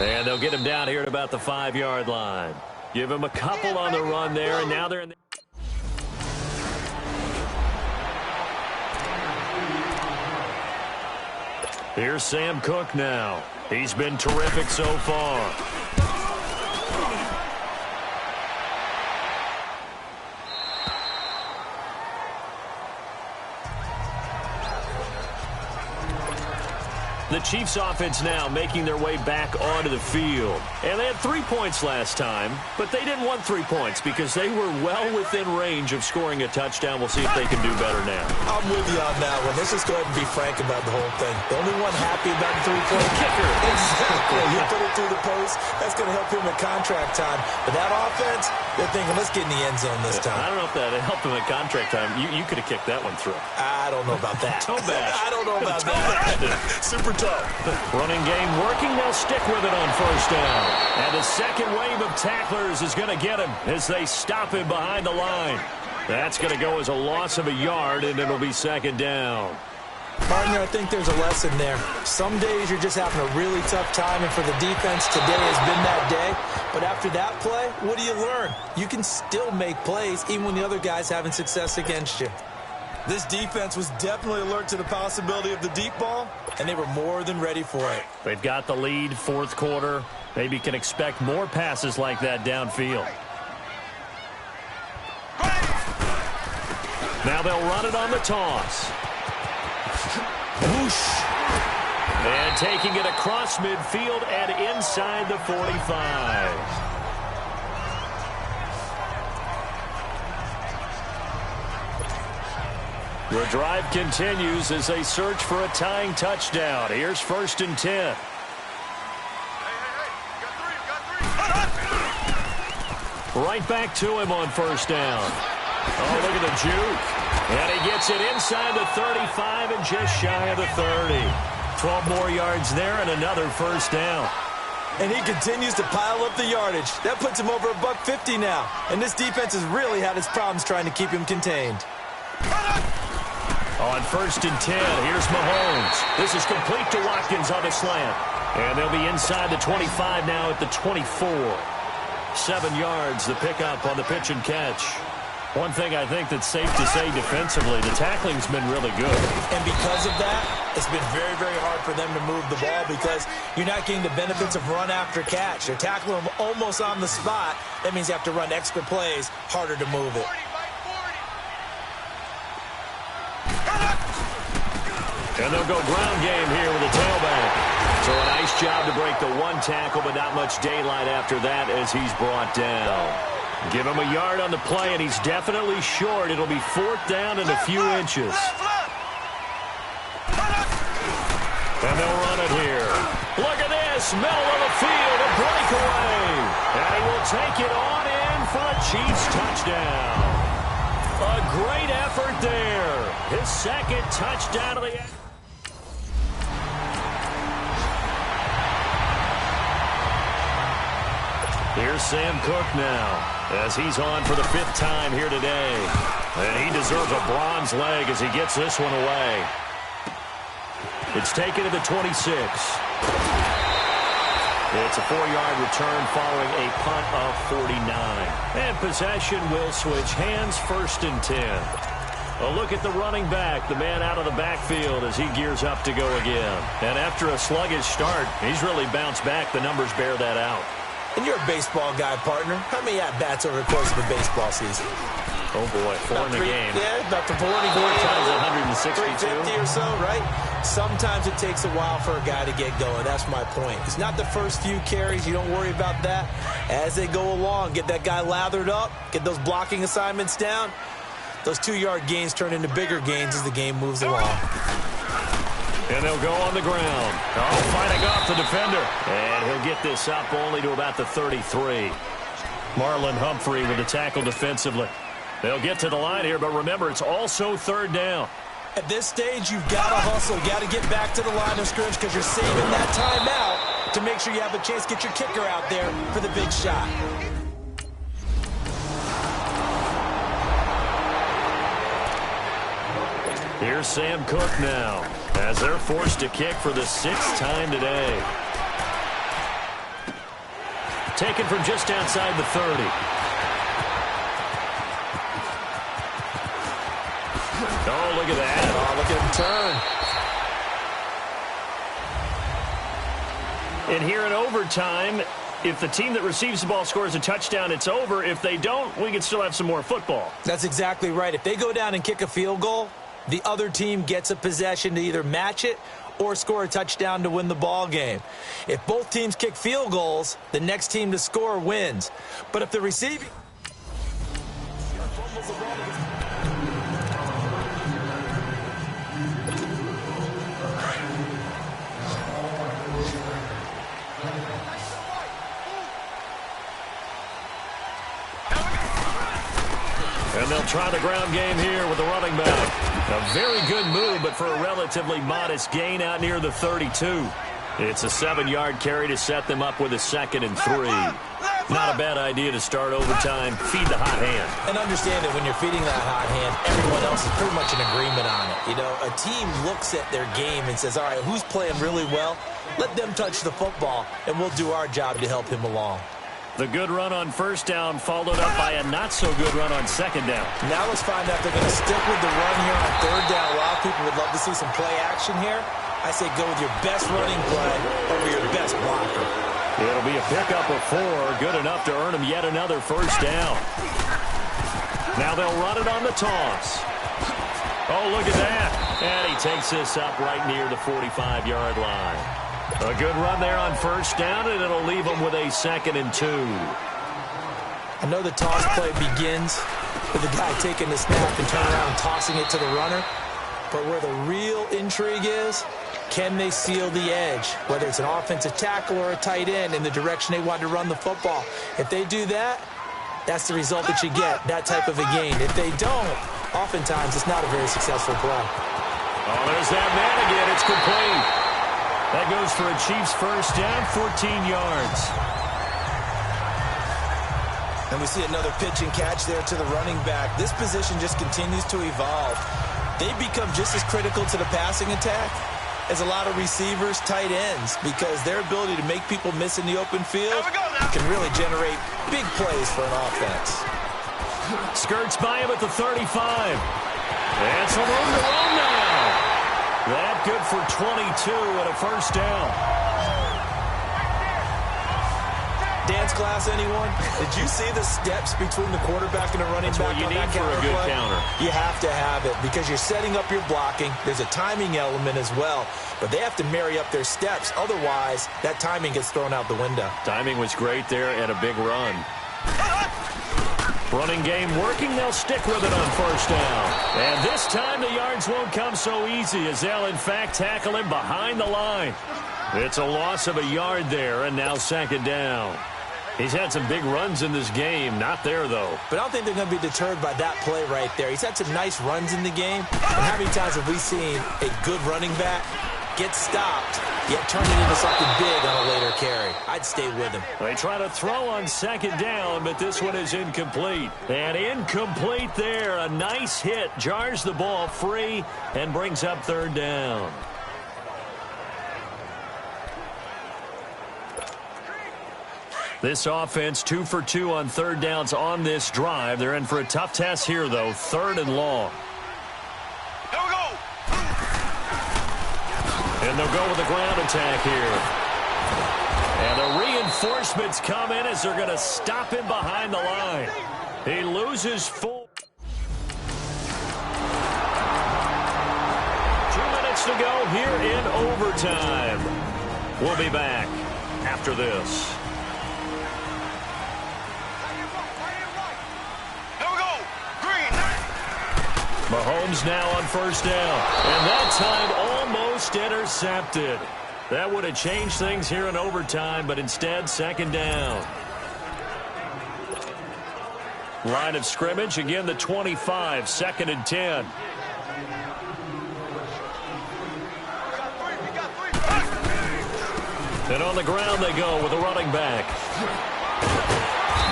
And they'll get him down here at about the 5-yard line. Give him a couple on the run there, and now they're in the... Here's Sam Cook now. He's been terrific so far. The Chiefs offense now making their way back onto the field. And they had 3 points last time, but they didn't want 3 points because they were well within range of scoring a touchdown. We'll see if they can do better now. I'm with you on that one. Let's just go ahead and be frank about the whole thing. The only one happy about the 3-point kicker. Exactly. You put it through the post. That's going to help him in contract time. But that offense, they're thinking, let's get in the end zone this time. I don't know if that helped him in contract time. You could have kicked that one through. I don't know about that. Toe bash. I don't know about that. Super tough. Running game working. They'll stick with it on first down. And the second wave of tacklers is going to get him as they stop him behind the line. That's going to go as a loss of a yard, and it'll be 2nd down. Partner, I think there's a lesson there. Some days you're just having a really tough time, and for the defense, today has been that day. But after that play, what do you learn? You can still make plays even when the other guy's having success against you. This defense was definitely alert to the possibility of the deep ball, and they were more than ready for it. They've got the lead, fourth quarter. Maybe can expect more passes like that downfield. Now they'll run it on the toss. Whoosh. And taking it across midfield and inside the 45. The drive continues as they search for a tying touchdown. Here's 1st and 10. Right back to him on 1st down. Oh, look at the juke. And he gets it inside the 35 and just shy of the 30. 12 more yards there and another 1st down. And he continues to pile up the yardage. That puts him over $150 now. And this defense has really had its problems trying to keep him contained. On 1st and 10, here's Mahomes. This is complete to Watkins on a slant. And they'll be inside the 25 now at the 24. 7 yards, the pickup on the pitch and catch. One thing I think that's safe to say defensively, the tackling's been really good. And because of that, it's been very, very hard for them to move the ball because you're not getting the benefits of run after catch. They're tackling them almost on the spot. That means you have to run extra plays, harder to move it. And they'll go ground game here with a tailback. So a nice job to break the one tackle, but not much daylight after that as he's brought down. Give him a yard on the play, and he's definitely short. It'll be 4th down and a few inches. And they'll run it here. Look at this. Middle of the field, a breakaway. And he will take it on in for a Chiefs touchdown. A great effort there. His 2nd touchdown of the end. Here's Sam Cook now as he's on for the 5th time here today. And he deserves a bronze leg as he gets this one away. It's taken to the 26. It's a 4-yard return following a punt of 49. And possession will switch hands, 1st and 10. A look at the running back, the man out of the backfield as he gears up to go again. And after a sluggish start, he's really bounced back. The numbers bear that out. And you're a baseball guy, partner. How many at-bats over the course of a baseball season? Oh, boy, 4 in the game. Yeah, about the 40 times 162. 350 or so, right? Sometimes it takes a while for a guy to get going. That's my point. It's not the first few carries. You don't worry about that. As they go along, get that guy lathered up, get those blocking assignments down. Those 2-yard gains turn into bigger gains as the game moves along. And they'll go on the ground. Oh, fighting off the defender. And he'll get this up only to about the 33. Marlon Humphrey with the tackle defensively. They'll get to the line here, but remember, it's also 3rd down. At this stage, you've got to hustle. You got to get back to the line of scrimmage because you're saving that timeout to make sure you have a chance to get your kicker out there for the big shot. Here's Sam Cook now as they're forced to kick for the 6th time today. Taken from just outside the 30. Oh, look at that. Oh, look at him turn. And here in overtime, if the team that receives the ball scores a touchdown, it's over. If they don't, we can still have some more football. That's exactly right. If they go down and kick a field goal, the other team gets a possession to either match it or score a touchdown to win the ball game. If both teams kick field goals, the next team to score wins. But if the receiving... And they'll try the ground game here with the running back. A very good move, but for a relatively modest gain out near the 32. It's a 7-yard carry to set them up with a 2nd and 3. Not a bad idea to start overtime. Feed the hot hand. And understand that when you're feeding that hot hand, everyone else is pretty much in agreement on it. You know, a team looks at their game and says, all right, who's playing really well? Let them touch the football, and we'll do our job to help him along. The good run on 1st down followed up by a not-so-good run on 2nd down. Now let's find out if they're going to stick with the run here on 3rd down. A lot of people would love to see some play action here. I say go with your best running play over your best blocker. It'll be a pickup of 4, good enough to earn them yet another 1st down. Now they'll run it on the toss. Oh, look at that. And he takes this up right near the 45-yard line. A good run there on first down, and it'll leave him with a 2nd and 2. I know the toss play begins with the guy taking the snap and turning around and tossing it to the runner. But where the real intrigue is, can they seal the edge, whether it's an offensive tackle or a tight end, in the direction they want to run the football? If they do that, that's the result that you get, that type of a gain. If they don't, oftentimes it's not a very successful play. Oh, there's that man again. It's complete. That goes for a Chiefs first down, 14 yards. And we see another pitch and catch there to the running back. This position just continues to evolve. They become just as critical to the passing attack as a lot of receivers, tight ends, because their ability to make people miss in the open field can really generate big plays for an offense. Skirts by him at the 35. And some room to run now. That good for 22 and a first down. Dance class, anyone? Did you see the steps between the quarterback and the running back on that for a good play? counter. You have to have it because you're setting up your blocking. There's a timing element as well, but they have to marry up their steps. Otherwise, that timing gets thrown out the window. Timing was great there and a big run. Running game working. They'll stick with it on first down. And this time the yards won't come so easy as they'll, in fact, tackle him behind the line. It's a loss of a yard there, and now 2nd down. He's had some big runs in this game. Not there, though. But I don't think they're going to be deterred by that play right there. He's had some nice runs in the game. And how many times have we seen a good running back get stopped, yet turn it into something big on a later carry? I'd stay with him. They try to throw on 2nd down, but this one is incomplete. And incomplete there. A nice hit. Jars the ball free and brings up 3rd down. This offense 2 for 2 on 3rd downs on this drive. They're in for a tough task here, though. 3rd and long. Here we go. And they'll go with the ground attack here. And the reinforcements come in as they're going to stop him behind the line. He loses 4. 2 minutes to go here in overtime. We'll be back after this. Mahomes now on first down. And that time almost intercepted. That would have changed things here in overtime, but instead 2nd down. Line of scrimmage, again the 25, 2nd and 10. And on the ground they go with a running back.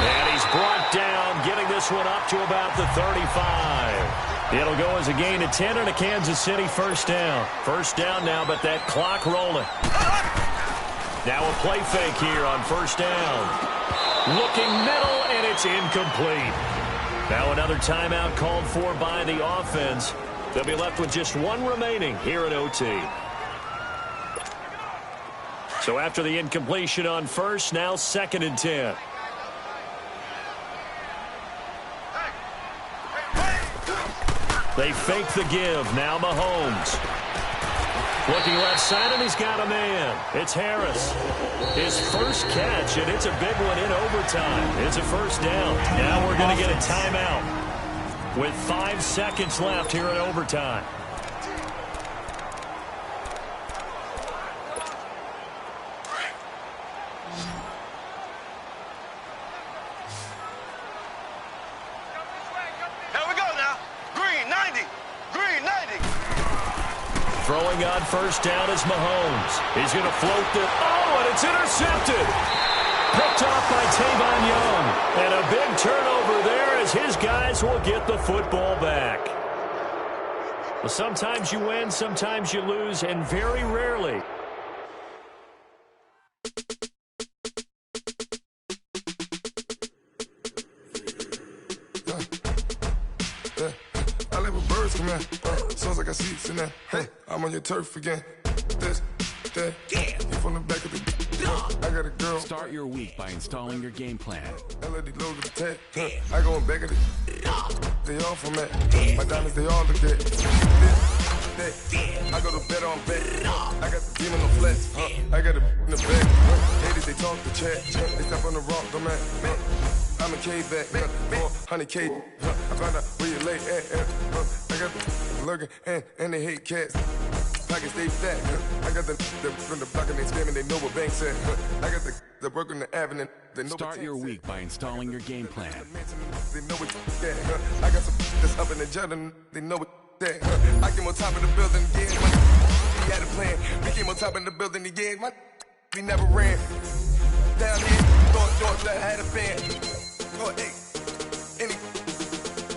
And he's brought down, getting this one up to about the 35. It'll go as a gain of 10 and a Kansas City first down. First down now, but that clock rolling. Now a play fake here on first down. Looking middle, and it's incomplete. Now another timeout called for by the offense. They'll be left with just 1 remaining here at OT. So after the incompletion on first, now 2nd and 10. They fake the give. Now Mahomes. Looking left side, and he's got a man. It's Harris. His first catch, and it's a big one in overtime. It's a first down. Now we're going to get a timeout with 5 seconds left here in overtime. Throwing on first down is Mahomes. He's going to float it. Oh, and it's intercepted. Picked off by Tavon Young. And a big turnover there as his guys will get the football back. Well, sometimes you win, sometimes you lose, and very rarely. Sounds like I see it's in there. Hey, I'm on your turf again. This, that, yeah. You from the back of the. I got a girl. Start your week by installing your game plan. LED logo the tag. I go in back of it. They all from that. My diamonds, they all look at. I go to bed on bed. I got the demon on flex. I got a in the bed. Ladies, they talk the chat. They step on the rock, the man. I'm a K-back, 400K. I found out where you lay at. I got the lurking and they hate cats. Pockets stay fat. I got the from the block and they screaming, they know what banks at. I got the work on the avenue. Start your week by installing your game plan. They know what that. I got some that's up in the jet and they know what that. I came on top of the building again. We had a plan. We came on top of the building again. We never ran. Down here, thought I had a fan. Oh, hey,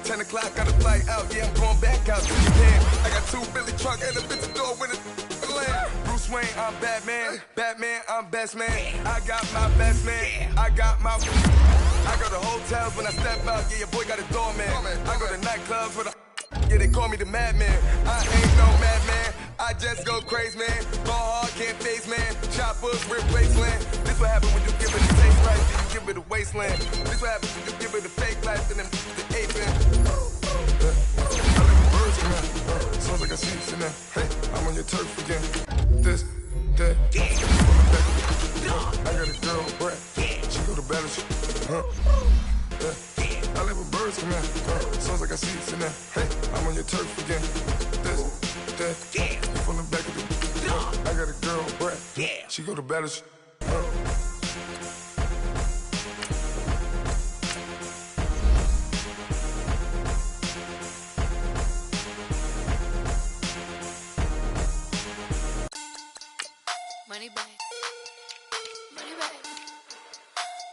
10 o'clock, got a flight out. Yeah, I'm going back out to Japan. I got 2 Billy truck and a bitch door with a land. Bruce Wayne, I'm Batman. Batman, I'm best man. I got my best man. I got my. I go to hotels when I step out. Yeah, your boy got a doorman. I go to nightclubs with a. Yeah, they call me the madman. I ain't no madman. I just go crazy, man. Ball hard, can't face, man. Choppers, rip wasteland. This what happen when you give it a taste right, then you give it a wasteland. This what happens when you give it a fake life, and then the ape in. I live with birds in there. Sounds like I see you in there. Hey, I'm on your turf again. This, that. I got a girl, Brett. She go to battle. I live with birds come in. Sounds like I see you in there. Hey, I'm on your turf again. This, that. From the back of the. I got a girl, Brett. She go to battle. Money back. Money back.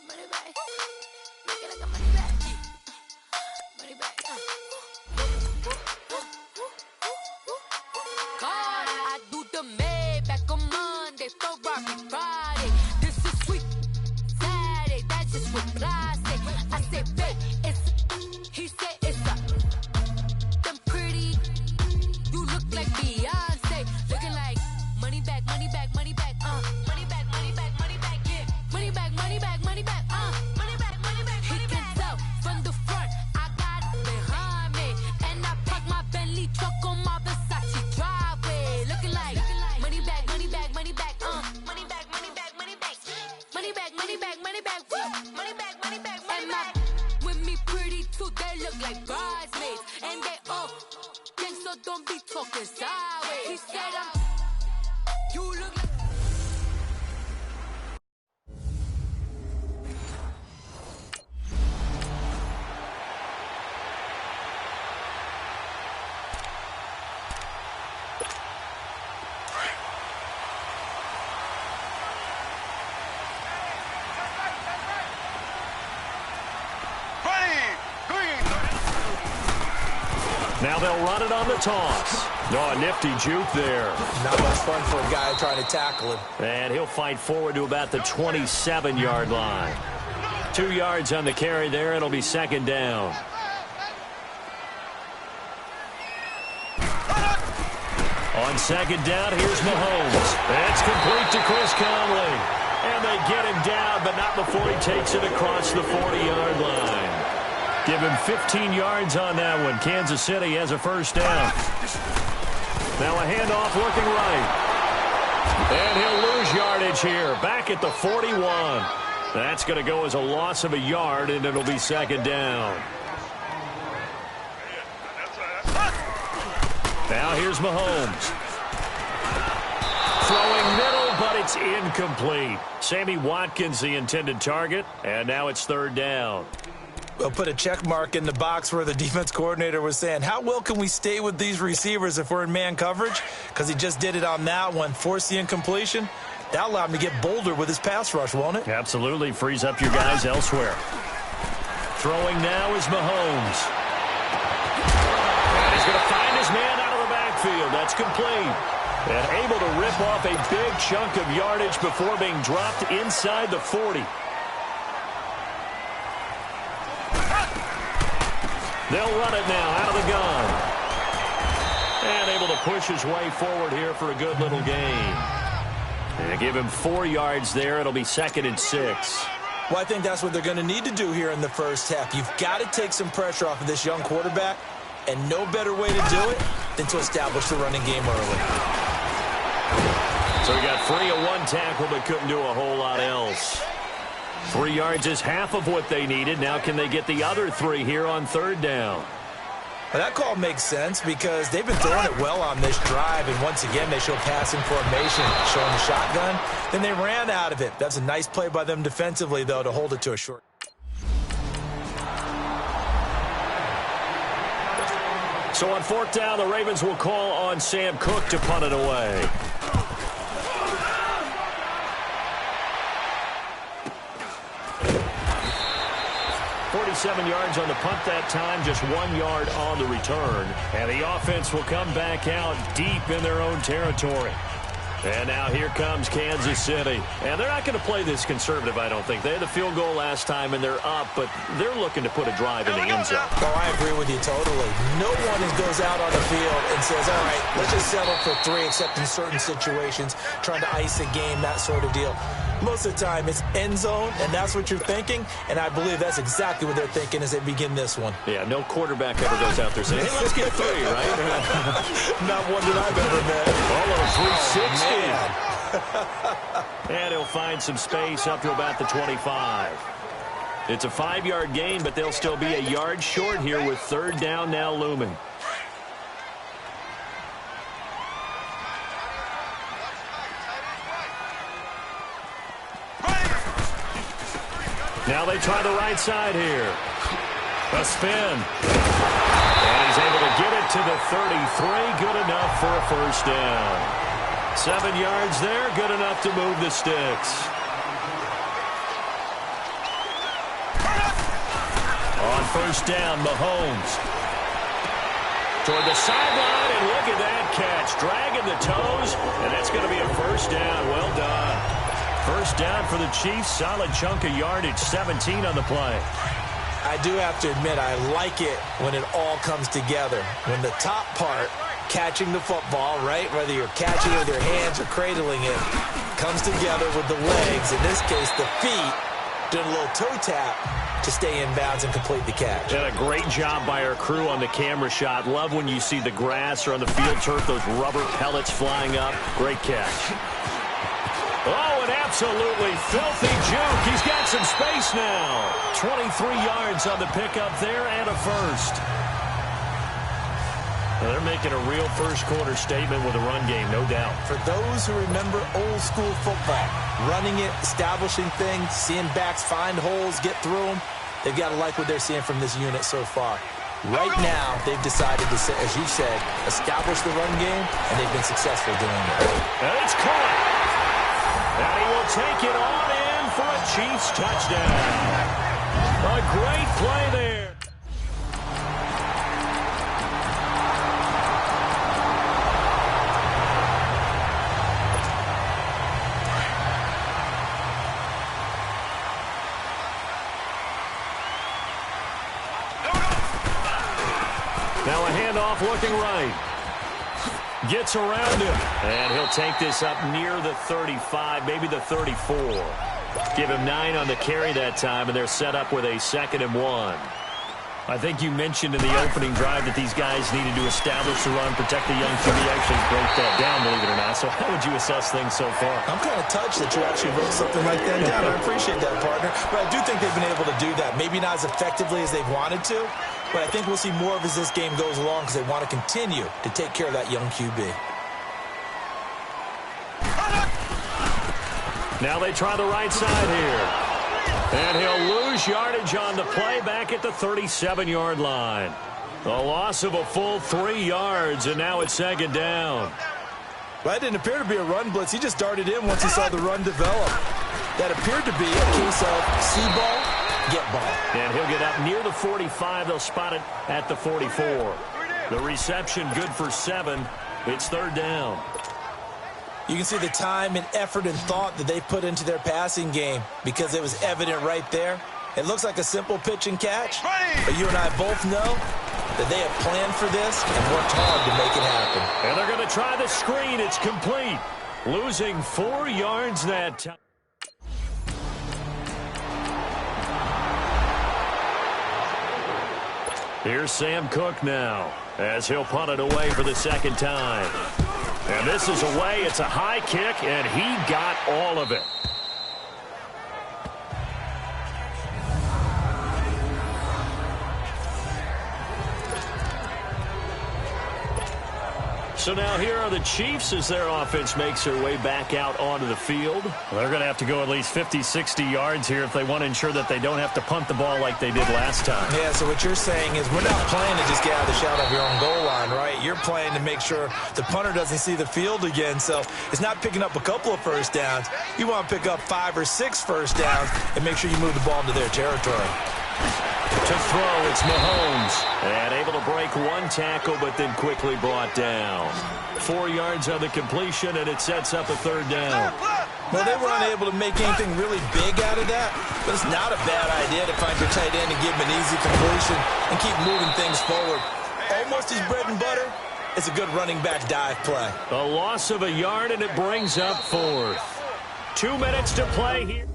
Money back. Make it like a money back. Money back. God, I do the Maybach on Monday, Ferrari Friday. This is sweet Saturday. That's just what I say. I say, babe, it's. He said it's a. Them pretty. You look like Beyonce. Looking like money back, money back, money back. Money back, money back, money back, yeah. Money back, money back, money back, money back, money back, money back. He can tell from the front, I got it behind me. And I park my Bentley truck on my Versace driveway. Looking like money back, money back, money back, money back, money back, money back. Money back, money back, money back, woo. Money back, money back, money back. With me pretty too, they look like bridesmaids. And they all think so, don't be talking sideways. He said you look like. Now they'll run it on the toss. Oh, a nifty juke there. Not much fun for a guy trying to tackle him. And he'll fight forward to about the 27-yard line. 2 yards on the carry there. It'll be second down. On second down, here's Mahomes. It's complete to Chris Conley. And they get him down, but not before he takes it across the 40-yard line. Give him 15 yards on that one. Kansas City has a first down. Now a handoff looking right. And he'll lose yardage here. Back at the 41. That's going to go as a loss of a yard, and it'll be second down. Now here's Mahomes. Throwing middle, but it's incomplete. Sammy Watkins, the intended target, and now it's third down. We'll put a check mark in the box where the defense coordinator was saying, how well can we stay with these receivers if we're in man coverage? Because he just did it on that one, forced the incompletion. That allowed him to get bolder with his pass rush, won't it? Absolutely. Frees up your guys elsewhere. Throwing now is Mahomes. And he's going to find his man out of the backfield. That's complete. And able to rip off a big chunk of yardage before being dropped inside the 40. They'll run it now out of the gun. And able to push his way forward here for a good little gain. And give him 4 yards there. It'll be second and 6. Well, I think that's what they're going to need to do here in the first half. You've got to take some pressure off of this young quarterback. And no better way to do it than to establish the running game early. So he got free of one tackle but couldn't do a whole lot else. 3 yards is half of what they needed. Now can they get the other 3 here on third down? Well, that call makes sense because they've been throwing it well on this drive, and once again they show passing formation, showing the shotgun. Then they ran out of it. That's a nice play by them defensively, though, to hold it to a short. So on fourth down, the Ravens will call on Sam Cook to punt it away. Yards on the punt that time, just 1 yard on the return. And the offense will come back out deep in their own territory. And now here comes Kansas City. And they're not going to play this conservative, I don't think. They had the field goal last time, and they're up, but they're looking to put a drive in the end zone. Oh, I agree with you totally. No one goes out on the field and says, all right, let's just settle for 3, except in certain situations, trying to ice a game, that sort of deal. Most of the time, it's end zone, and that's what you're thinking, and I believe that's exactly what they're thinking as they begin this one. Yeah, no quarterback ever goes out there saying, hey, let's get 3, right? Not one that I've ever met. All of 360. And he'll find some space up to about the 25. It's a 5-yard gain, but they'll still be a yard short here with third down now looming. Now they try the right side here. A spin. And he's able to get it to the 33. Good enough for a first down. 7 yards there. Good enough to move the sticks. On first down, Mahomes. Toward the sideline, and look at that catch. Dragging the toes, and that's going to be a first down. Well done. First down for the Chiefs. Solid chunk of yardage, 17 on the play. I do have to admit, I like it when it all comes together. When the top part, catching the football, right, whether you're catching it with your hands or cradling it, comes together with the legs, in this case the feet, doing a little toe tap to stay in bounds and complete the catch. And a great job by our crew on the camera shot. Love when you see the grass or on the field turf, those rubber pellets flying up. Great catch. Oh, an absolutely filthy juke. He's got some space now. 23 yards on the pickup there and a first. Well, they're making a real first-quarter statement with a run game, no doubt. For those who remember old-school football, running it, establishing things, seeing backs find holes, get through them, they've got to like what they're seeing from this unit so far. Right now, they've decided to, as you said, establish the run game, and they've been successful doing it. And it's caught. And he will take it on in for a Chiefs touchdown. A great play there. Now a handoff looking right. Gets around him, and he'll take this up near the 35, maybe the 34. Give him 9 on the carry that time, and they're set up with a 2nd and 1. I think you mentioned in the opening drive that these guys needed to establish the run, protect the young QB, actually break that down, believe it or not. So how would you assess things so far? I'm kind of touched that you actually wrote something like that down. I appreciate that, partner. But I do think they've been able to do that. Maybe not as effectively as they've wanted to, but I think we'll see more of as this game goes along because they want to continue to take care of that young QB. Now they try the right side here. And he'll lose yardage on the play back at the 37-yard line. A loss of a full 3 yards, and now it's 2nd down. Well, that didn't appear to be a run blitz. He just darted in once he saw the run develop. That appeared to be a case of see ball, get ball. And he'll get up near the 45. They'll spot it at the 44. The reception good for 7. It's 3rd down. You can see the time and effort and thought that they put into their passing game because it was evident right there. It looks like a simple pitch and catch, but you and I both know that they have planned for this and worked hard to make it happen. And they're going to try the screen. It's complete. Losing 4 yards that time. Here's Sam Cook now as he'll punt it away for the second time. And this is away. It's a high kick, and he got all of it. So now here are the Chiefs as their offense makes their way back out onto the field. They're going to have to go at least 50, 60 yards here if they want to ensure that they don't have to punt the ball like they did last time. Yeah, so what you're saying is we're not playing to just get out of the shadow of your own goal line, right? You're playing to make sure the punter doesn't see the field again. So it's not picking up a couple of first downs. You want to pick up 5 or 6 first downs and make sure you move the ball into their territory. To throw, it's Mahomes. And able to break one tackle, but then quickly brought down. 4 yards on the completion, and it sets up a third down. Well, they were unable to make anything really big out of that, but it's not a bad idea to find your tight end and give him an easy completion and keep moving things forward. Almost his bread and butter. It's a good running back dive play. A loss of a yard, and it brings up 4th. 2 minutes to play here.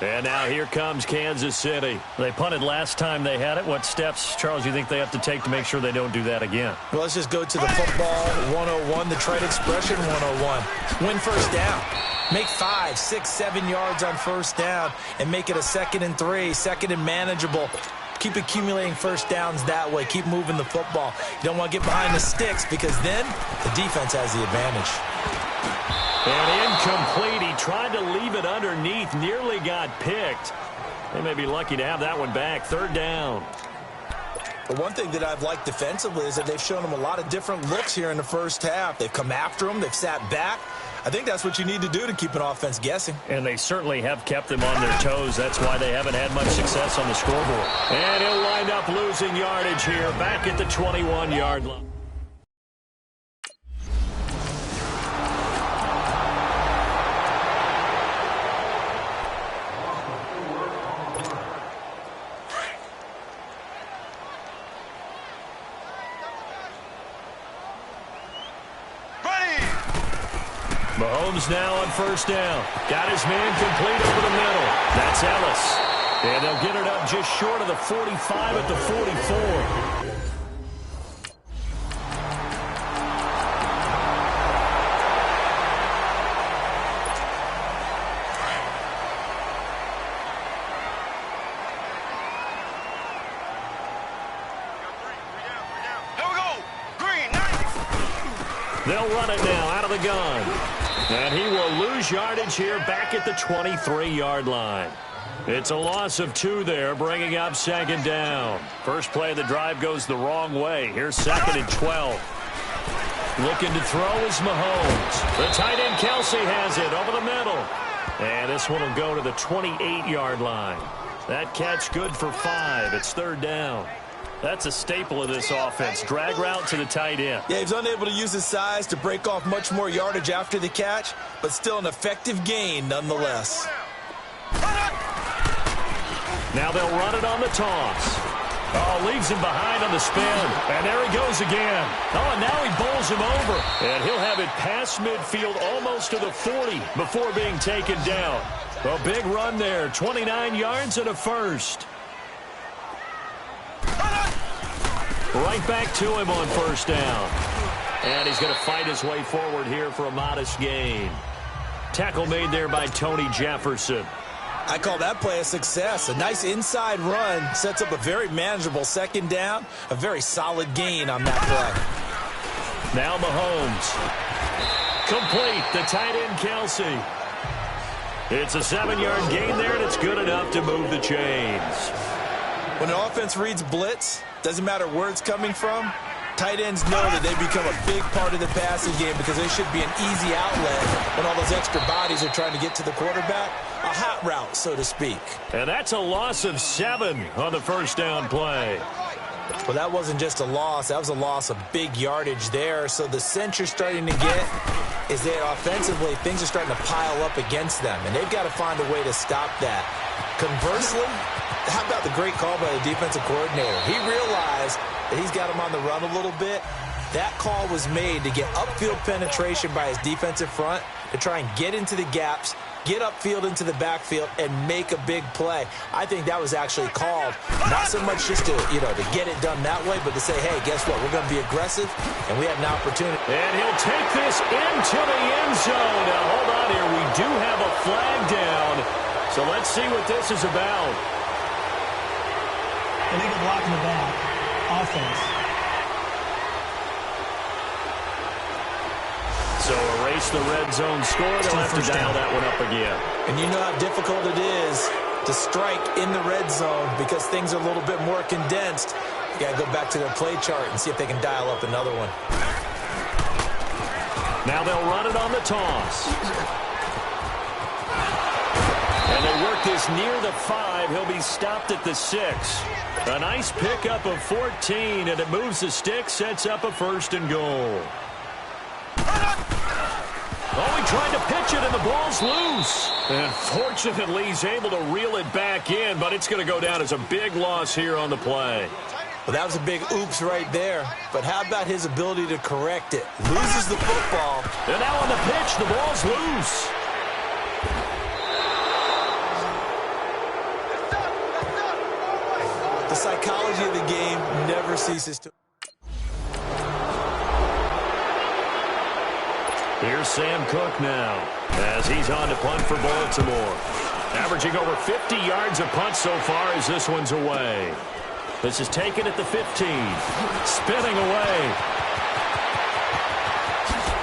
And now here comes Kansas City. They punted last time they had it. What steps, Charles, do you think they have to take to make sure they don't do that again? Well, let's just go to the football 101, the trade expression 101. Win first down. Make 5, 6, 7 yards on first down and make it a 2nd and 3, 2nd and manageable. Keep accumulating first downs that way. Keep moving the football. You don't want to get behind the sticks because then the defense has the advantage. And incomplete. He tried to leave it underneath. Nearly got picked. They may be lucky to have that one back. 3rd down. But one thing that I've liked defensively is that they've shown them a lot of different looks here in the first half. They've come after them. They've sat back. I think that's what you need to do to keep an offense guessing. And they certainly have kept them on their toes. That's why they haven't had much success on the scoreboard. And he'll wind up losing yardage here back at the 21-yard line. Mahomes now on first down. Got his man complete over the middle. That's Ellis. And they'll get it up just short of the 45 at the 44. They'll run it now out of the gun. And he will lose yardage here back at the 23-yard line. It's a loss of 2 there, bringing up 2nd down. First play of the drive goes the wrong way. Here's 2nd and 12. Looking to throw is Mahomes. The tight end Kelsey has it over the middle. And this one will go to the 28-yard line. That catch good for 5. It's 3rd down. That's a staple of this offense. Drag route to the tight end. Yeah, he's unable to use his size to break off much more yardage after the catch, but still an effective gain nonetheless. Now they'll run it on the toss. Oh, leaves him behind on the spin. And there he goes again. Oh, and now he bowls him over. And he'll have it past midfield almost to the 40 before being taken down. A big run there. 29 yards and a first. Right back to him on first down. And he's going to fight his way forward here for a modest gain. Tackle made there by Tony Jefferson. I call that play a success. A nice inside run sets up a very manageable 2nd down. A very solid gain on that play. Now Mahomes. Complete. The tight end Kelsey. It's a 7-yard gain there, and it's good enough to move the chains. When an offense reads blitz, doesn't matter where it's coming from, tight ends know that they become a big part of the passing game because they should be an easy outlet when all those extra bodies are trying to get to the quarterback. A hot route, so to speak. And that's a loss of 7 on the first down play. Well, that wasn't just a loss. That was a loss of big yardage there. So the sense you're starting to get is that offensively, things are starting to pile up against them, and they've got to find a way to stop that. Conversely, how about the great call by the defensive coordinator? He realized that he's got him on the run a little bit. That call was made to get upfield penetration by his defensive front to try and get into the gaps, get upfield into the backfield, and make a big play. I think that was actually called, not so much just to, to get it done that way, but to say, hey, guess what? We're going to be aggressive, and we have an opportunity. And he'll take this into the end zone. Now, hold on here. We do have a flag down, so let's see what this is about. Illegal block in the back. Offense. So erase the red zone score. They'll have to dial that one up again. And you know how difficult it is to strike in the red zone because things are a little bit more condensed. You got to go back to their play chart and see if they can dial up another one. Now they'll run it on the toss. And they work this near the 5. He'll be stopped at the 6. A nice pickup of 14, and it moves the stick, sets up a 1st and goal. Oh, he tried to pitch it, and the ball's loose. And fortunately, he's able to reel it back in, but it's going to go down as a big loss here on the play. Well, that was a big oops right there. But how about his ability to correct it? Loses the football. And now on the pitch, the ball's loose. The psychology of the game never ceases to... Here's Sam Cook now as he's on to punt for Baltimore. Averaging over 50 yards a punt so far as this one's away. This is taken at the 15. Spinning away.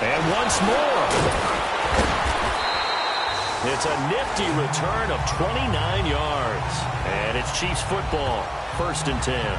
And once more. It's a nifty return of 29 yards. And it's Chiefs football. 1st and 10.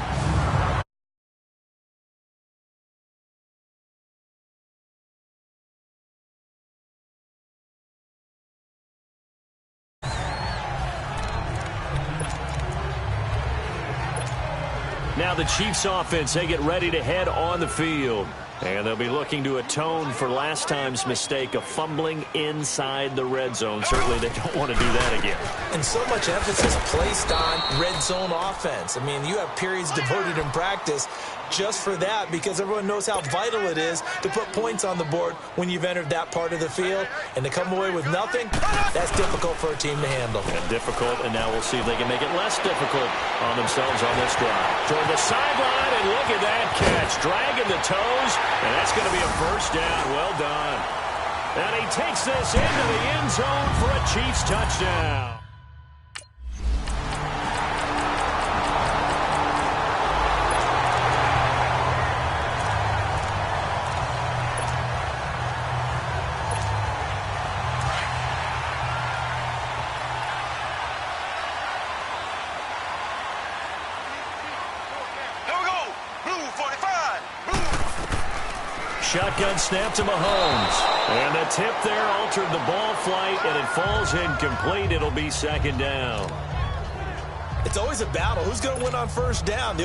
Now the Chiefs offense, they get ready to head on the field. And they'll be looking to atone for last time's mistake of fumbling inside the red zone. Certainly they don't want to do that again. And so much emphasis placed on red zone offense. I mean, you have periods devoted in practice just for that because everyone knows how vital it is to put points on the board when you've entered that part of the field. And to come away with nothing, that's difficult for a team to handle. And difficult, and now we'll see if they can make it less difficult on themselves on this drive. Toward the sideline, and look at that catch. Dragging the toes, and that's going to be a 1st down. Well done. And he takes this into the end zone for a Chiefs touchdown. Shotgun snap to Mahomes. And the tip there altered the ball flight, and it falls incomplete. It'll be 2nd down. It's always a battle. Who's going to win on 1st down?